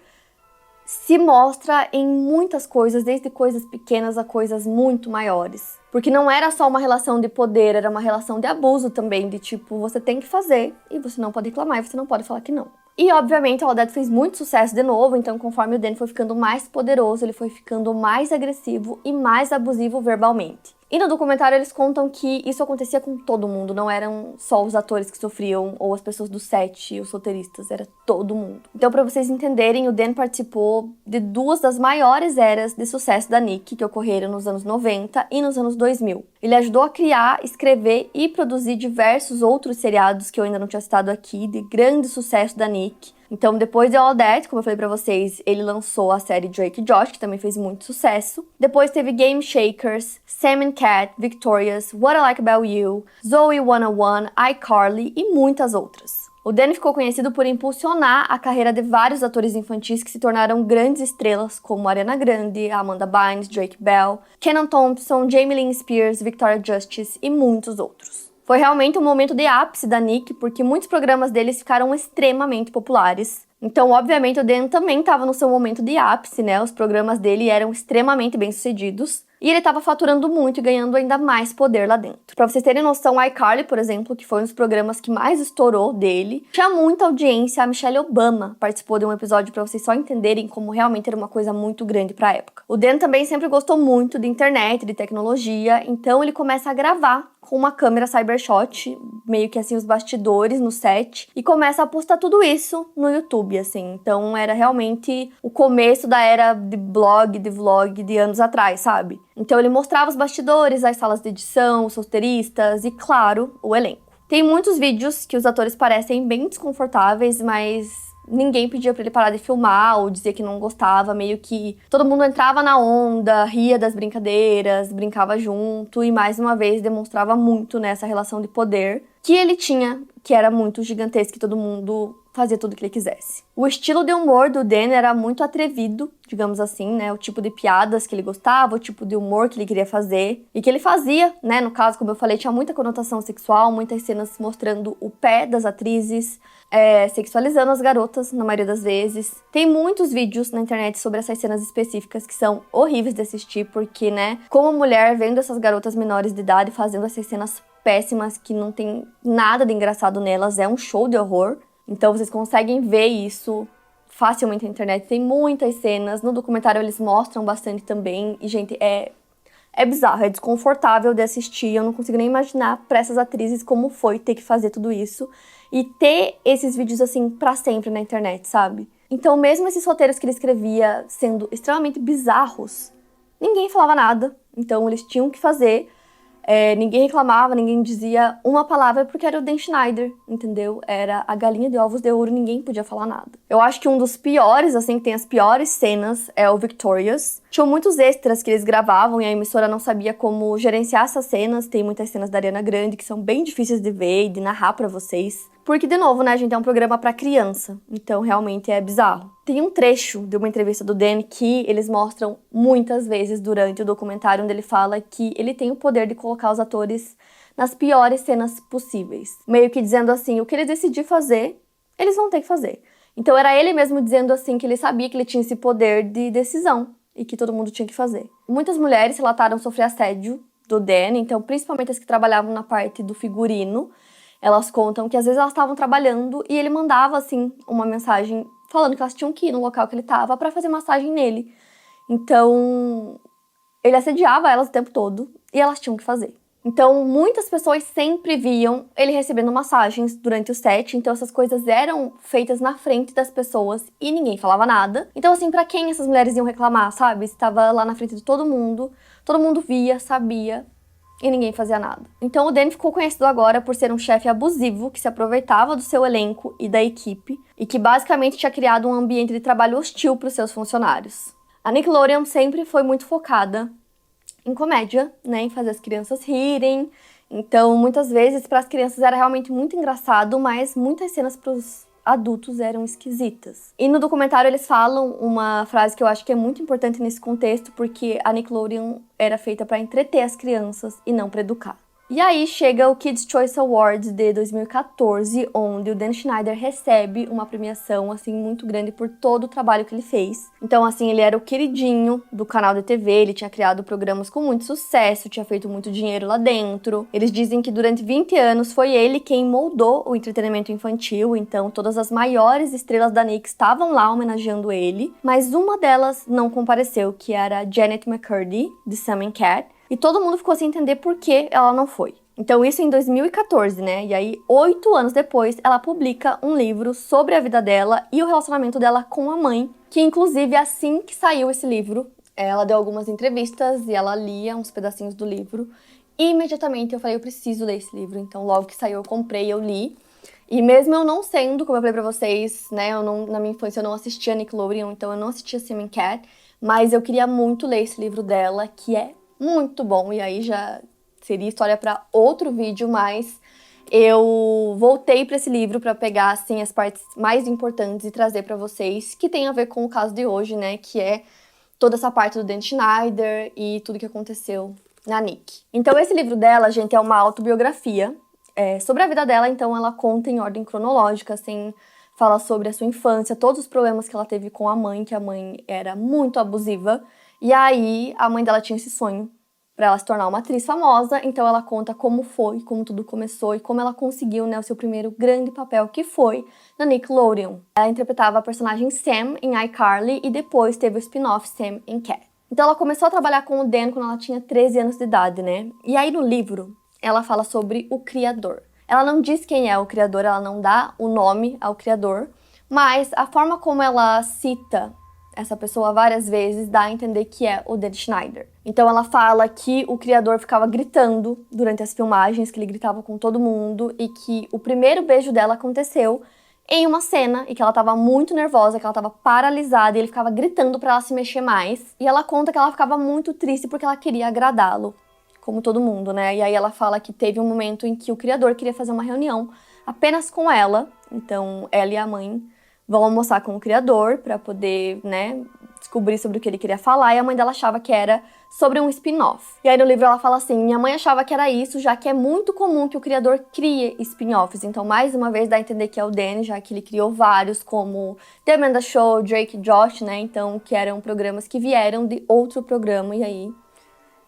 S1: se mostra em muitas coisas, desde coisas pequenas a coisas muito maiores. Porque não era só uma relação de poder, era uma relação de abuso também, de tipo, você tem que fazer e você não pode reclamar e você não pode falar que não. E, obviamente, All That fez muito sucesso de novo, então conforme o Dan foi ficando mais poderoso, ele foi ficando mais agressivo e mais abusivo verbalmente. E no documentário eles contam que isso acontecia com todo mundo, não eram só os atores que sofriam ou as pessoas do set, os roteiristas, era todo mundo. Então, pra vocês entenderem, o Dan participou de duas das maiores eras de sucesso da Nick, que ocorreram nos anos 90 e nos anos 2000. Ele ajudou a criar, escrever e produzir diversos outros seriados que eu ainda não tinha citado aqui, de grande sucesso da Nick. Então, depois de All That, como eu falei pra vocês, ele lançou a série Drake e Josh, que também fez muito sucesso. Depois teve Game Shakers, Sam and Cat, Victorious, What I Like About You, Zoey 101, iCarly e muitas outras. O Dan ficou conhecido por impulsionar a carreira de vários atores infantis que se tornaram grandes estrelas, como Ariana Grande, Amanda Bynes, Drake Bell, Kenan Thompson, Jamie Lynn Spears, Victoria Justice e muitos outros. Foi realmente um momento de ápice da Nick, porque muitos programas deles ficaram extremamente populares. Então, obviamente, o Dan também estava no seu momento de ápice, né? Os programas dele eram extremamente bem-sucedidos. E ele estava faturando muito e ganhando ainda mais poder lá dentro. Pra vocês terem noção, iCarly, por exemplo, que foi um dos programas que mais estourou dele, tinha muita audiência. A Michelle Obama participou de um episódio pra vocês só entenderem como realmente era uma coisa muito grande pra época. O Dan também sempre gostou muito de internet, de tecnologia, então ele começa a gravar com uma câmera Cybershot, meio que assim os bastidores no set, e começa a postar tudo isso no YouTube, assim. Então era realmente o começo da era de blog, de vlog de anos atrás, sabe? Então ele mostrava os bastidores, as salas de edição, os roteiristas e, claro, o elenco. Tem muitos vídeos que os atores parecem bem desconfortáveis, mas ninguém pedia pra ele parar de filmar ou dizer que não gostava, meio que todo mundo entrava na onda, ria das brincadeiras, brincava junto e mais uma vez demonstrava muito nessa relação de poder que ele tinha, que era muito gigantesco, que todo mundo fazia tudo o que ele quisesse. O estilo de humor do Dan era muito atrevido, digamos assim, né? O tipo de piadas que ele gostava, o tipo de humor que ele queria fazer e que ele fazia, né? No caso, como eu falei, tinha muita conotação sexual, muitas cenas mostrando o pé das atrizes, sexualizando as garotas, na maioria das vezes. Tem muitos vídeos na internet sobre essas cenas específicas que são horríveis de assistir, porque, né, como mulher, vendo essas garotas menores de idade fazendo essas cenas péssimas que não tem nada de engraçado nelas, é um show de horror. Então vocês conseguem ver isso facilmente na internet. Tem muitas cenas, no documentário eles mostram bastante também. E, gente, é bizarro, é desconfortável de assistir. Eu não consigo nem imaginar pra essas atrizes como foi ter que fazer tudo isso. E ter esses vídeos, assim, pra sempre na internet, sabe? Então, mesmo esses roteiros que ele escrevia sendo extremamente bizarros, ninguém falava nada. Então, eles tinham que fazer. Ninguém reclamava, ninguém dizia uma palavra porque era o Dan Schneider, entendeu? Era a galinha de ovos de ouro, ninguém podia falar nada. Eu acho que um dos piores, assim, que tem as piores cenas é o Victorious. Tinham muitos extras que eles gravavam e a emissora não sabia como gerenciar essas cenas. Tem muitas cenas da Ariana Grande que são bem difíceis de ver e de narrar pra vocês. Porque, de novo, né, gente, é um programa pra criança. Então, realmente é bizarro. Tem um trecho de uma entrevista do Dan que eles mostram muitas vezes durante o documentário, onde ele fala que ele tem o poder de colocar os atores nas piores cenas possíveis. Meio que dizendo assim, o que ele decidir fazer, eles vão ter que fazer. Então, era ele mesmo dizendo assim que ele sabia que ele tinha esse poder de decisão e que todo mundo tinha que fazer. Muitas mulheres relataram sofrer assédio do Dan, então, principalmente as que trabalhavam na parte do figurino. Elas contam que às vezes elas estavam trabalhando e ele mandava, assim, uma mensagem falando que elas tinham que ir no local que ele estava pra fazer massagem nele. Então, ele assediava elas o tempo todo e elas tinham que fazer. Então, muitas pessoas sempre viam ele recebendo massagens durante o set, então essas coisas eram feitas na frente das pessoas e ninguém falava nada. Então, assim, pra quem essas mulheres iam reclamar, sabe? Estava lá na frente de todo mundo via, sabia, e ninguém fazia nada. Então o Dan ficou conhecido agora por ser um chefe abusivo que se aproveitava do seu elenco e da equipe e que basicamente tinha criado um ambiente de trabalho hostil para os seus funcionários. A Nickelodeon sempre foi muito focada em comédia, né, em fazer as crianças rirem. Então, muitas vezes, para as crianças era realmente muito engraçado, mas muitas cenas para os adultos eram esquisitas. E no documentário eles falam uma frase que eu acho que é muito importante nesse contexto, porque a Nickelodeon era feita para entreter as crianças e não para educar. E aí chega o Kids' Choice Awards de 2014, onde o Dan Schneider recebe uma premiação, assim, muito grande por todo o trabalho que ele fez. Então, assim, ele era o queridinho do canal de TV, ele tinha criado programas com muito sucesso, tinha feito muito dinheiro lá dentro. Eles dizem que durante 20 anos foi ele quem moldou o entretenimento infantil, então todas as maiores estrelas da Nick estavam lá homenageando ele, mas uma delas não compareceu, que era Janet McCurdy, de Sam and Cat, e todo mundo ficou sem entender por que ela não foi. Então isso em 2014, né? E aí, 8 anos depois, ela publica um livro sobre a vida dela e o relacionamento dela com a mãe, que inclusive assim que saiu esse livro, ela deu algumas entrevistas e ela lia uns pedacinhos do livro. E imediatamente eu falei, eu preciso ler esse livro. Então logo que saiu eu comprei, eu li. E mesmo eu não sendo, como eu falei pra vocês, né? Na minha infância eu não assistia Nickelodeon, então eu não assistia Sam and Cat. Mas eu queria muito ler esse livro dela, que é muito bom, e aí já seria história para outro vídeo, mas eu voltei para esse livro para pegar assim as partes mais importantes e trazer para vocês, que tem a ver com o caso de hoje, né, que é toda essa parte do Dan Schneider e tudo que aconteceu na Nick. Então esse livro dela, gente, é uma autobiografia sobre a vida dela, então ela conta em ordem cronológica, assim, fala sobre a sua infância, todos os problemas que ela teve com a mãe, que a mãe era muito abusiva. E aí, a mãe dela tinha esse sonho para ela se tornar uma atriz famosa, então ela conta como foi, como tudo começou e como ela conseguiu, né, o seu primeiro grande papel, que foi na Nickelodeon. Ela interpretava a personagem Sam em iCarly e depois teve o spin-off Sam and Cat. Então ela começou a trabalhar com o Dan quando ela tinha 13 anos de idade, né? E aí no livro, ela fala sobre o criador. Ela não diz quem é o criador, ela não dá o nome ao criador, mas a forma como ela cita essa pessoa várias vezes dá a entender que é o Dan Schneider. Então ela fala que o criador ficava gritando durante as filmagens, que ele gritava com todo mundo e que o primeiro beijo dela aconteceu em uma cena e que ela tava muito nervosa, que ela tava paralisada e ele ficava gritando pra ela se mexer mais. E ela conta que ela ficava muito triste porque ela queria agradá-lo, como todo mundo, né? E aí ela fala que teve um momento em que o criador queria fazer uma reunião apenas com ela, então ela e a mãe vão almoçar com o criador para poder, né, descobrir sobre o que ele queria falar, e a mãe dela achava que era sobre um spin-off. E aí no livro ela fala assim, minha mãe achava que era isso, já que é muito comum que o criador crie spin-offs. Então, mais uma vez, dá a entender que é o Dan, já que ele criou vários, como The Amanda Show, Drake e Josh, né, então, que eram programas que vieram de outro programa, e aí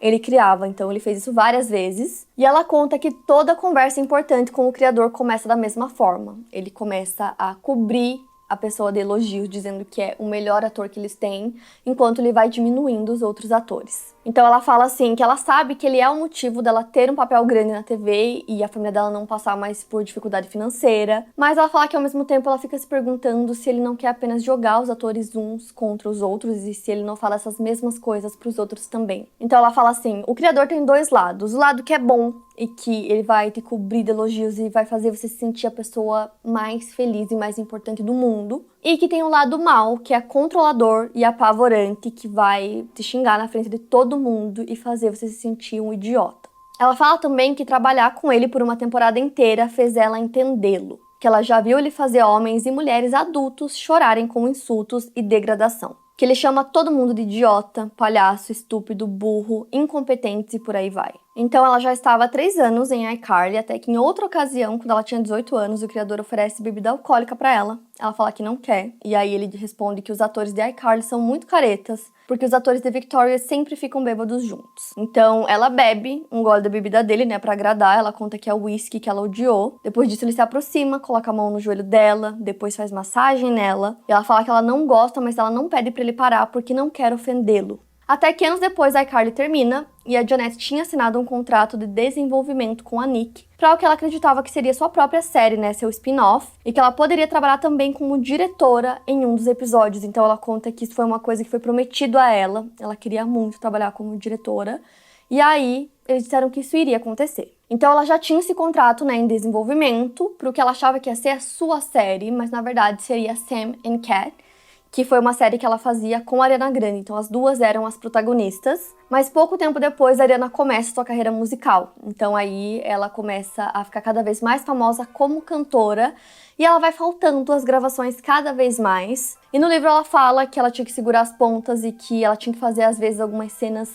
S1: ele criava, então ele fez isso várias vezes. E ela conta que toda conversa importante com o criador começa da mesma forma. Ele começa a cobrir a pessoa de elogios, dizendo que é o melhor ator que eles têm, enquanto ele vai diminuindo os outros atores. Então ela fala assim, que ela sabe que ele é o motivo dela ter um papel grande na TV e a família dela não passar mais por dificuldade financeira. Mas ela fala que ao mesmo tempo ela fica se perguntando se ele não quer apenas jogar os atores uns contra os outros e se ele não fala essas mesmas coisas pros outros também. Então ela fala assim, o criador tem dois lados. O lado que é bom e que ele vai te cobrir de elogios e vai fazer você se sentir a pessoa mais feliz e mais importante do mundo. E que tem um lado mal, que é controlador e apavorante, que vai te xingar na frente de todo mundo e fazer você se sentir um idiota. Ela fala também que trabalhar com ele por uma temporada inteira fez ela entendê-lo, que ela já viu ele fazer homens e mulheres adultos chorarem com insultos e degradação. Que ele chama todo mundo de idiota, palhaço, estúpido, burro, incompetente e por aí vai. Então ela já estava há 3 anos em iCarly, até que em outra ocasião, quando ela tinha 18 anos, o criador oferece bebida alcoólica pra ela. Ela fala que não quer, e aí ele responde que os atores de iCarly são muito caretas, porque os atores de Victorious sempre ficam bêbados juntos. Então ela bebe um gole da bebida dele, né, pra agradar. Ela conta que é o whisky que ela odiou. Depois disso ele se aproxima, coloca a mão no joelho dela, depois faz massagem nela. E ela fala que ela não gosta, mas ela não pede pra ele parar porque não quer ofendê-lo. Até que anos depois, a iCarly termina e a Jeanette tinha assinado um contrato de desenvolvimento com a Nick para o que ela acreditava que seria sua própria série, né, seu spin-off, e que ela poderia trabalhar também como diretora em um dos episódios. Então ela conta que isso foi uma coisa que foi prometido a ela. Ela queria muito trabalhar como diretora. E aí, eles disseram que isso iria acontecer. Então ela já tinha esse contrato, né, em desenvolvimento para o que ela achava que ia ser a sua série, mas na verdade seria Sam and Cat, que foi uma série que ela fazia com a Ariana Grande. Então as duas eram as protagonistas. Mas pouco tempo depois, a Ariana começa sua carreira musical. Então aí ela começa a ficar cada vez mais famosa como cantora. E ela vai faltando as gravações cada vez mais. E no livro ela fala que ela tinha que segurar as pontas e que ela tinha que fazer, às vezes, algumas cenas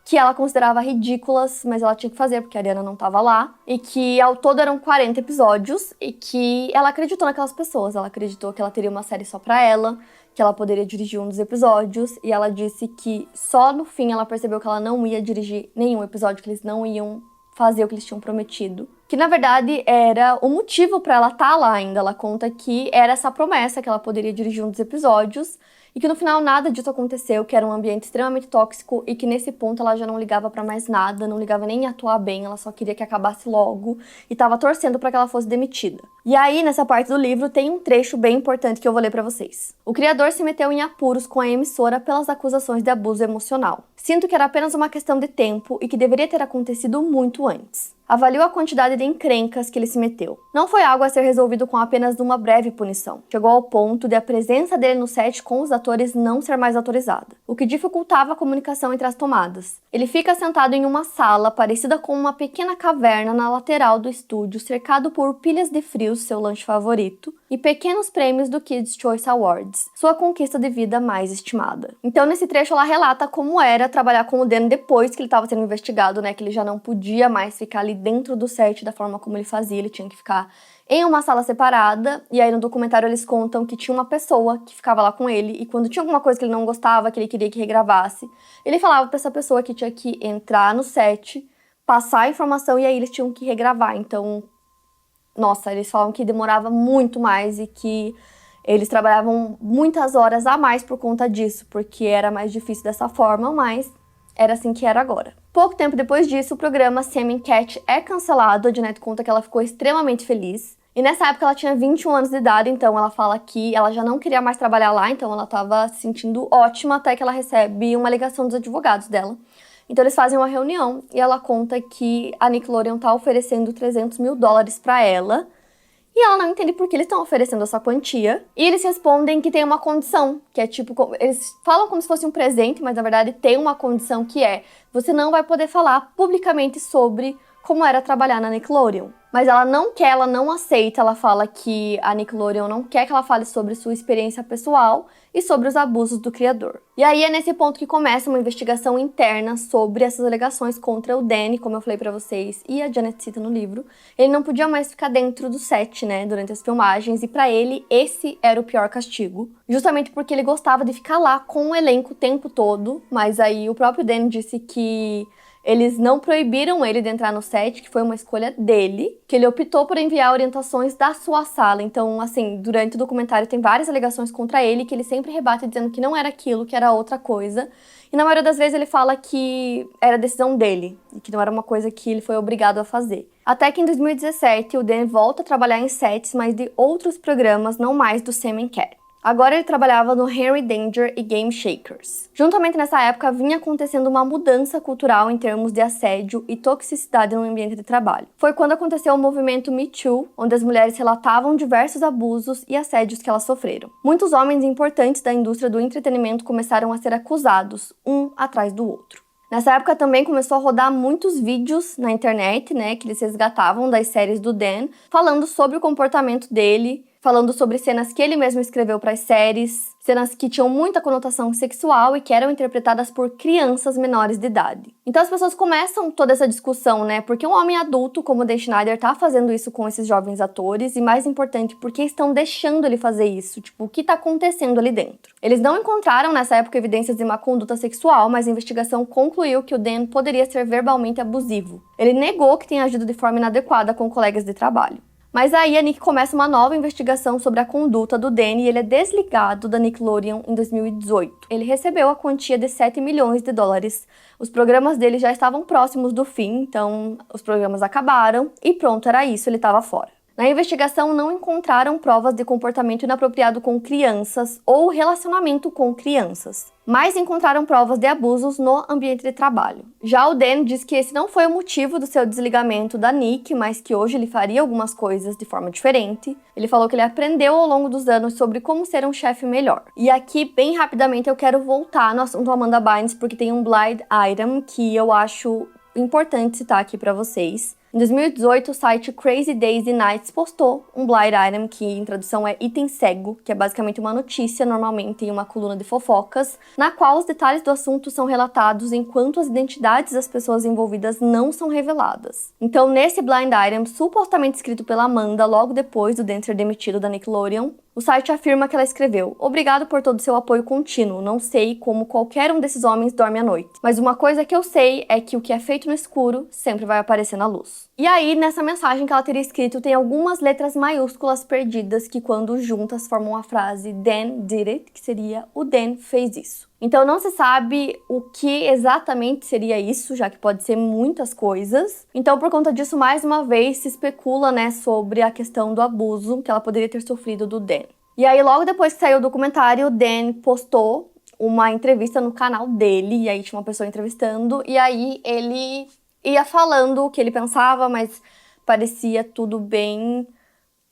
S1: que ela considerava ridículas, mas ela tinha que fazer porque a Ariana não estava lá, e que ao todo eram 40 episódios, e que ela acreditou naquelas pessoas, ela acreditou que ela teria uma série só pra ela, que ela poderia dirigir um dos episódios, e ela disse que só no fim ela percebeu que ela não ia dirigir nenhum episódio, que eles não iam fazer o que eles tinham prometido. Que, na verdade, era o motivo pra ela estar lá ainda. Ela conta que era essa promessa que ela poderia dirigir um dos episódios e que no final nada disso aconteceu, que era um ambiente extremamente tóxico e que nesse ponto ela já não ligava pra mais nada, não ligava nem em atuar bem, ela só queria que acabasse logo e tava torcendo pra que ela fosse demitida. E aí, nessa parte do livro, tem um trecho bem importante que eu vou ler pra vocês. O criador se meteu em apuros com a emissora pelas acusações de abuso emocional. Sinto que era apenas uma questão de tempo e que deveria ter acontecido muito antes. Avaliou a quantidade de encrencas que ele se meteu. Não foi algo a ser resolvido com apenas uma breve punição. Chegou ao ponto de a presença dele no set com os atores não ser mais autorizada, o que dificultava a comunicação entre as tomadas. Ele fica sentado em uma sala parecida com uma pequena caverna na lateral do estúdio, cercado por pilhas de frios, seu lanche favorito, e pequenos prêmios do Kids' Choice Awards, sua conquista de vida mais estimada. Então, nesse trecho, ela relata como era trabalhar com o Dan depois que ele estava sendo investigado, né, que ele já não podia mais ficar ali dentro do set da forma como ele fazia, ele tinha que ficar em uma sala separada, e aí no documentário eles contam que tinha uma pessoa que ficava lá com ele, e quando tinha alguma coisa que ele não gostava, que ele queria que regravasse, ele falava pra essa pessoa que tinha que entrar no set, passar a informação, e aí eles tinham que regravar. Então, nossa, eles falam que demorava muito mais e que eles trabalhavam muitas horas a mais por conta disso, porque era mais difícil dessa forma, mas era assim que era agora. Pouco tempo depois disso, o programa Sam and Cat é cancelado. A Jeanette conta que ela ficou extremamente feliz. E nessa época ela tinha 21 anos de idade, então ela fala que ela já não queria mais trabalhar lá, então ela estava se sentindo ótima até que ela recebe uma ligação dos advogados dela. Então eles fazem uma reunião e ela conta que a Nickelodeon tá oferecendo $300 mil pra ela. E ela não entende por que eles estão oferecendo essa quantia. E eles respondem que tem uma condição, que é tipo, eles falam como se fosse um presente, mas na verdade tem uma condição que é: você não vai poder falar publicamente sobre como era trabalhar na Nickelodeon. Mas ela não quer, ela não aceita, ela fala que a Nickelodeon não quer que ela fale sobre sua experiência pessoal e sobre os abusos do criador. E aí é nesse ponto que começa uma investigação interna sobre essas alegações contra o Danny, como eu falei pra vocês, e a Janet cita no livro. Ele não podia mais ficar dentro do set, né, durante as filmagens, e pra ele esse era o pior castigo, justamente porque ele gostava de ficar lá com o elenco o tempo todo, mas aí o próprio Danny disse que eles não proibiram ele de entrar no set, que foi uma escolha dele, que ele optou por enviar orientações da sua sala. Então, assim, durante o documentário tem várias alegações contra ele, que ele sempre rebate dizendo que não era aquilo, que era outra coisa. E na maioria das vezes ele fala que era decisão dele, e que não era uma coisa que ele foi obrigado a fazer. Até que em 2017 o Dan volta a trabalhar em sets, mas de outros programas, não mais do Sam and Cat. Agora ele trabalhava no Henry Danger e Game Shakers. Juntamente nessa época vinha acontecendo uma mudança cultural em termos de assédio e toxicidade no ambiente de trabalho. Foi quando aconteceu o movimento Me Too, onde as mulheres relatavam diversos abusos e assédios que elas sofreram. Muitos homens importantes da indústria do entretenimento começaram a ser acusados, um atrás do outro. Nessa época também começou a rodar muitos vídeos na internet, né, que eles resgatavam das séries do Dan, falando sobre o comportamento dele, falando sobre cenas que ele mesmo escreveu para as séries, cenas que tinham muita conotação sexual e que eram interpretadas por crianças menores de idade. Então as pessoas começam toda essa discussão, né? Porque um homem adulto como o Dan Schneider tá fazendo isso com esses jovens atores e, mais importante, por que estão deixando ele fazer isso? Tipo, o que tá acontecendo ali dentro? Eles não encontraram nessa época evidências de uma conduta sexual, mas a investigação concluiu que o Dan poderia ser verbalmente abusivo. Ele negou que tenha agido de forma inadequada com colegas de trabalho. Mas aí a Nick começa uma nova investigação sobre a conduta do Dan e ele é desligado da Nickelodeon em 2018. Ele recebeu a quantia de 7 milhões de dólares. Os programas dele já estavam próximos do fim, então os programas acabaram e pronto, era isso, ele estava fora. Na investigação não encontraram provas de comportamento inapropriado com crianças ou relacionamento com crianças, mas encontraram provas de abusos no ambiente de trabalho. Já o Dan diz que esse não foi o motivo do seu desligamento da Nick, mas que hoje ele faria algumas coisas de forma diferente. Ele falou que ele aprendeu ao longo dos anos sobre como ser um chefe melhor. E aqui, bem rapidamente, eu quero voltar no assunto Amanda Bynes, porque tem um blind item que eu acho importante citar aqui para vocês. Em 2018, o site Crazy Days and Nights postou um blind item, que em tradução é item cego, que é basicamente uma notícia, normalmente em uma coluna de fofocas, na qual os detalhes do assunto são relatados enquanto as identidades das pessoas envolvidas não são reveladas. Então, nesse blind item, supostamente escrito pela Amanda logo depois do Dan ser demitido da Nickelodeon, o site afirma que ela escreveu: "Obrigado por todo o seu apoio contínuo. Não sei como qualquer um desses homens dorme à noite. Mas uma coisa que eu sei é que o que é feito no escuro sempre vai aparecer na luz." E aí, nessa mensagem que ela teria escrito, tem algumas letras maiúsculas perdidas que, quando juntas, formam a frase Dan did it, que seria o Dan fez isso. Então não se sabe o que exatamente seria isso, já que pode ser muitas coisas. Então, por conta disso, mais uma vez se especula, né, sobre a questão do abuso que ela poderia ter sofrido do Dan. E aí, logo depois que saiu o documentário, o Dan postou uma entrevista no canal dele, e aí tinha uma pessoa entrevistando, e aí ele ia falando o que ele pensava, mas parecia tudo bem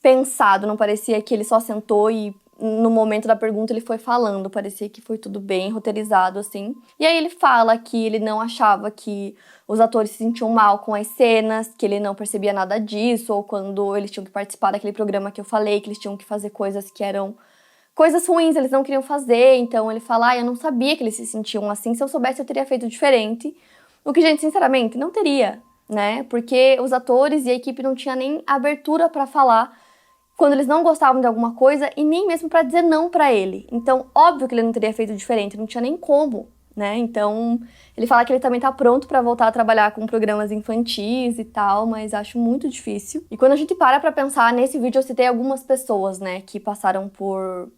S1: pensado, não parecia que ele só sentou e no momento da pergunta ele foi falando, parecia que foi tudo bem roteirizado, assim. E aí ele fala que ele não achava que os atores se sentiam mal com as cenas, que ele não percebia nada disso, ou quando eles tinham que participar daquele programa que eu falei, que eles tinham que fazer coisas que eram coisas ruins, eles não queriam fazer. Então ele fala: eu não sabia que eles se sentiam assim, se eu soubesse eu teria feito diferente. O que, gente, sinceramente, não teria, né? Porque os atores e a equipe não tinham nem abertura pra falar quando eles não gostavam de alguma coisa e nem mesmo pra dizer não pra ele. Então, óbvio que ele não teria feito diferente, não tinha nem como, né? Então, ele fala que ele também tá pronto pra voltar a trabalhar com programas infantis e tal, mas acho muito difícil. E quando a gente para pensar, nesse vídeo eu citei algumas pessoas, né, que passaram por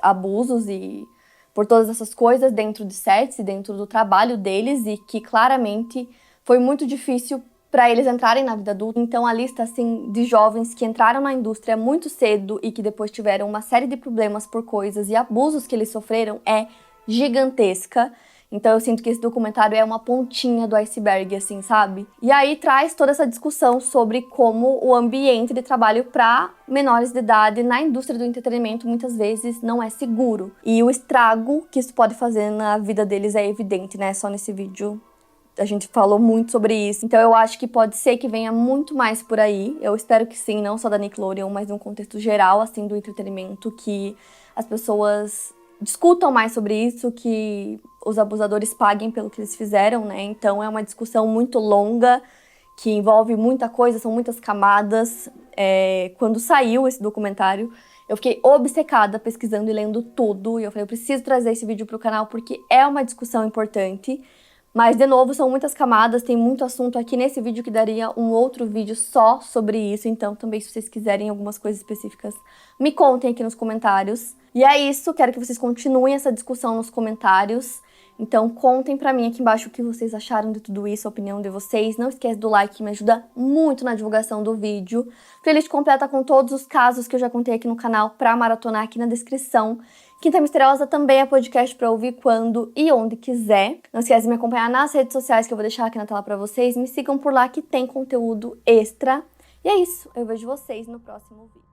S1: abusos e por todas essas coisas dentro de sets e dentro do trabalho deles, e que claramente foi muito difícil para eles entrarem na vida adulta. Então a lista, assim, de jovens que entraram na indústria muito cedo e que depois tiveram uma série de problemas por coisas e abusos que eles sofreram é gigantesca. Então eu sinto que esse documentário é uma pontinha do iceberg, assim, sabe? E aí traz toda essa discussão sobre como o ambiente de trabalho para menores de idade na indústria do entretenimento muitas vezes não é seguro. E o estrago que isso pode fazer na vida deles é evidente, né? Só nesse vídeo a gente falou muito sobre isso. Então eu acho que pode ser que venha muito mais por aí. Eu espero que sim, não só da Nickelodeon, mas num contexto geral, assim, do entretenimento, que as pessoas discutam mais sobre isso, que os abusadores paguem pelo que eles fizeram, né? Então é uma discussão muito longa, que envolve muita coisa, são muitas camadas. Quando saiu esse documentário, eu fiquei obcecada pesquisando e lendo tudo, e eu falei, eu preciso trazer esse vídeo pro canal porque é uma discussão importante. Mas, de novo, são muitas camadas, tem muito assunto aqui nesse vídeo que daria um outro vídeo só sobre isso. Então, também, se vocês quiserem algumas coisas específicas, me contem aqui nos comentários. E é isso, quero que vocês continuem essa discussão nos comentários. Então contem pra mim aqui embaixo o que vocês acharam de tudo isso, a opinião de vocês. Não esquece do like, que me ajuda muito na divulgação do vídeo. Playlist completa com todos os casos que eu já contei aqui no canal pra maratonar aqui na descrição. Quinta Misteriosa também é podcast pra ouvir quando e onde quiser. Não esquece de me acompanhar nas redes sociais que eu vou deixar aqui na tela pra vocês. Me sigam por lá que tem conteúdo extra. E é isso, eu vejo vocês no próximo vídeo.